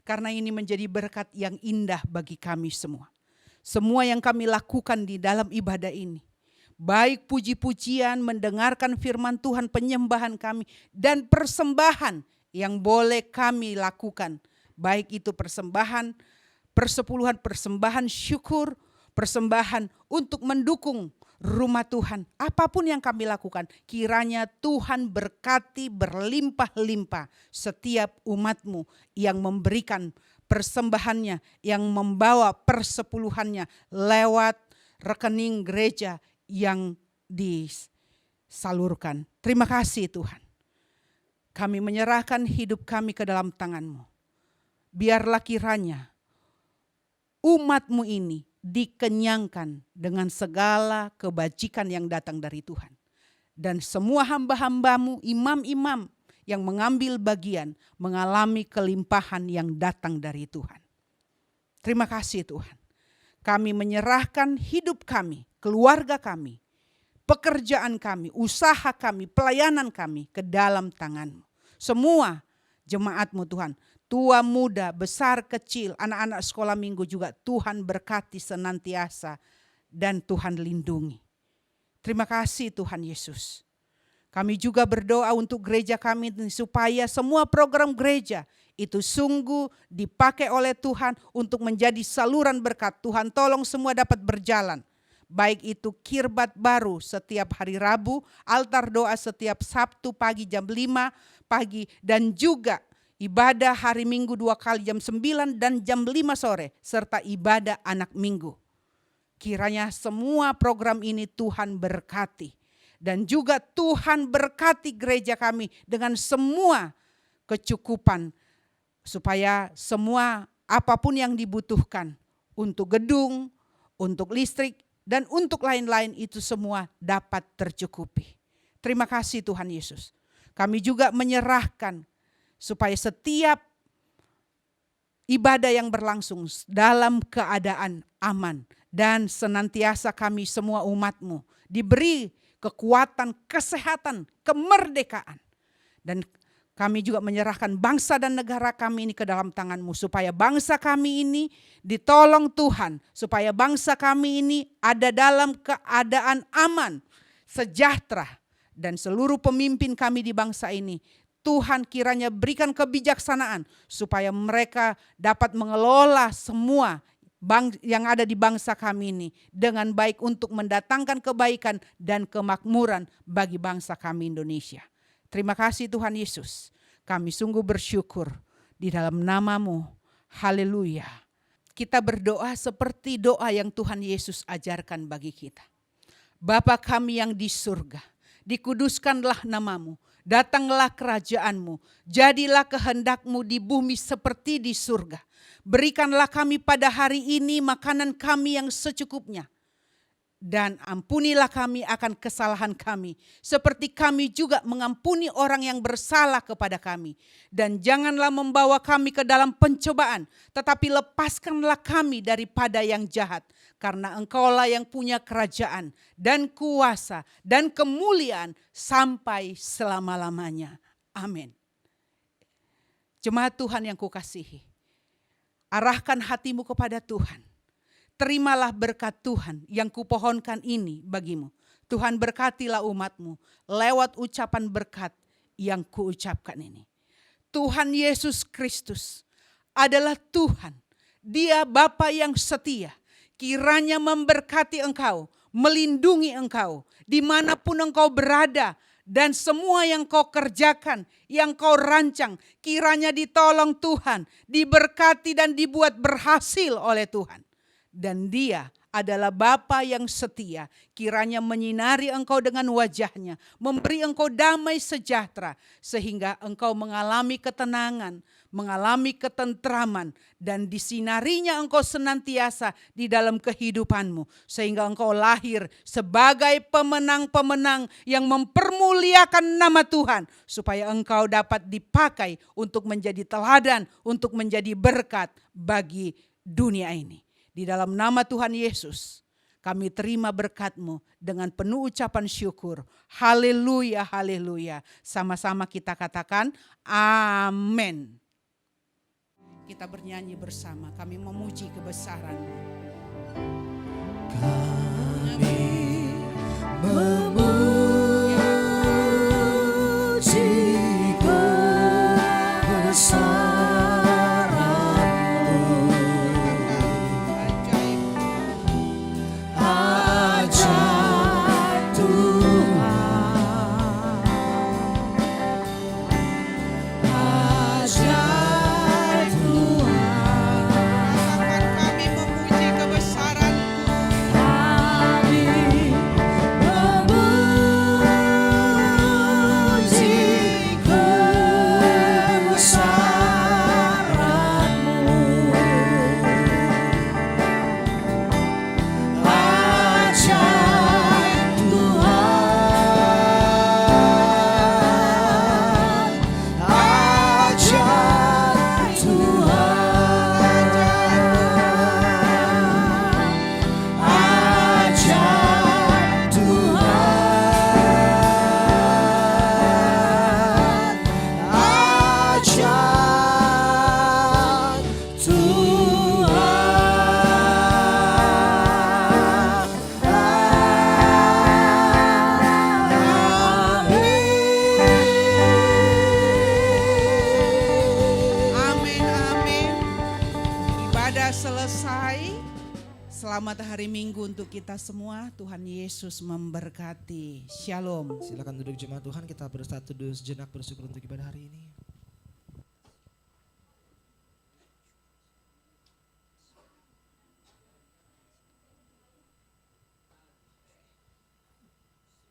Karena ini menjadi berkat yang indah bagi kami semua. Semua yang kami lakukan di dalam ibadah ini, baik puji-pujian, mendengarkan firman Tuhan, penyembahan kami, dan persembahan yang boleh kami lakukan. Baik itu persembahan, persepuluhan, persembahan syukur, persembahan untuk mendukung rumah Tuhan. Apapun yang kami lakukan, kiranya Tuhan berkati berlimpah-limpah setiap umat-Mu yang memberikan persembahannya, yang membawa persepuluhannya lewat rekening gereja yang disalurkan. Terima kasih Tuhan. Kami menyerahkan hidup kami ke dalam tangan-Mu. Biarlah kiranya umat-Mu ini dikenyangkan dengan segala kebajikan yang datang dari Tuhan. Dan semua hamba-hamba-Mu, imam-imam yang mengambil bagian, mengalami kelimpahan yang datang dari Tuhan. Terima kasih Tuhan. Kami menyerahkan hidup kami, keluarga kami, pekerjaan kami, usaha kami, pelayanan kami ke dalam tangan-Mu. Semua jemaat-Mu Tuhan, tua muda, besar kecil, anak-anak sekolah minggu juga Tuhan berkati senantiasa dan Tuhan lindungi. Terima kasih Tuhan Yesus. Kami juga berdoa untuk gereja kami supaya semua program gereja itu sungguh dipakai oleh Tuhan untuk menjadi saluran berkat. Tuhan tolong semua dapat berjalan. Baik itu kirbat baru setiap hari Rabu, altar doa setiap Sabtu pagi jam 5 pagi, dan juga ibadah hari Minggu 2 kali jam 9 dan jam 5 sore, serta ibadah anak minggu. Kiranya semua program ini Tuhan berkati. Dan juga Tuhan berkati gereja kami dengan semua kecukupan. Supaya semua apapun yang dibutuhkan untuk gedung, untuk listrik, dan untuk lain-lain itu semua dapat tercukupi. Terima kasih Tuhan Yesus. Kami juga menyerahkan supaya setiap ibadah yang berlangsung dalam keadaan aman. Dan senantiasa kami semua umat-Mu diberi kekuatan, kesehatan, kemerdekaan. Dan kami juga menyerahkan bangsa dan negara kami ini ke dalam tangan-Mu, supaya bangsa kami ini ditolong Tuhan, supaya bangsa kami ini ada dalam keadaan aman, sejahtera, dan seluruh pemimpin kami di bangsa ini, Tuhan kiranya berikan kebijaksanaan supaya mereka dapat mengelola semua yang ada di bangsa kami ini dengan baik untuk mendatangkan kebaikan dan kemakmuran bagi bangsa kami Indonesia. Terima kasih Tuhan Yesus. Kami sungguh bersyukur di dalam nama-Mu. Haleluya. Kita berdoa seperti doa yang Tuhan Yesus ajarkan bagi kita. Bapa kami yang di surga, dikuduskanlah nama-Mu, datanglah kerajaan-Mu, jadilah kehendak-Mu di bumi seperti di surga. Berikanlah kami pada hari ini makanan kami yang secukupnya. Dan ampunilah kami akan kesalahan kami, seperti kami juga mengampuni orang yang bersalah kepada kami. Dan janganlah membawa kami ke dalam pencobaan, tetapi lepaskanlah kami daripada yang jahat. Karena Engkaulah yang punya kerajaan dan kuasa dan kemuliaan sampai selama-lamanya. Amin. Jemaat Tuhan yang kukasihi, arahkan hatimu kepada Tuhan. Terimalah berkat Tuhan yang kupohonkan ini bagimu. Tuhan berkatilah umat-Mu lewat ucapan berkat yang kuucapkan ini. Tuhan Yesus Kristus adalah Tuhan. Dia Bapa yang setia. Kiranya memberkati engkau, melindungi engkau, dimanapun engkau berada. Dan semua yang kau kerjakan, yang kau rancang, kiranya ditolong Tuhan, diberkati dan dibuat berhasil oleh Tuhan. Dan Dia adalah Bapa yang setia, kiranya menyinari engkau dengan wajahnya, memberi engkau damai sejahtera, sehingga engkau mengalami ketenangan, mengalami ketentraman, dan disinarinya engkau senantiasa di dalam kehidupanmu, sehingga engkau lahir sebagai pemenang-pemenang yang mempermuliakan nama Tuhan, supaya engkau dapat dipakai untuk menjadi teladan, untuk menjadi berkat bagi dunia ini. Di dalam nama Tuhan Yesus, kami terima berkat-Mu dengan penuh ucapan syukur. Haleluya, haleluya. Sama-sama kita katakan amin. Kita bernyanyi bersama, kami memuji kebesaran-Mu. Kami memuji kebesaran. Selamat hari Minggu untuk kita semua. Tuhan Yesus memberkati. Shalom. Silakan duduk jemaat Tuhan, kita bersatu dulu sejenak bersyukur untuk ibadah hari ini.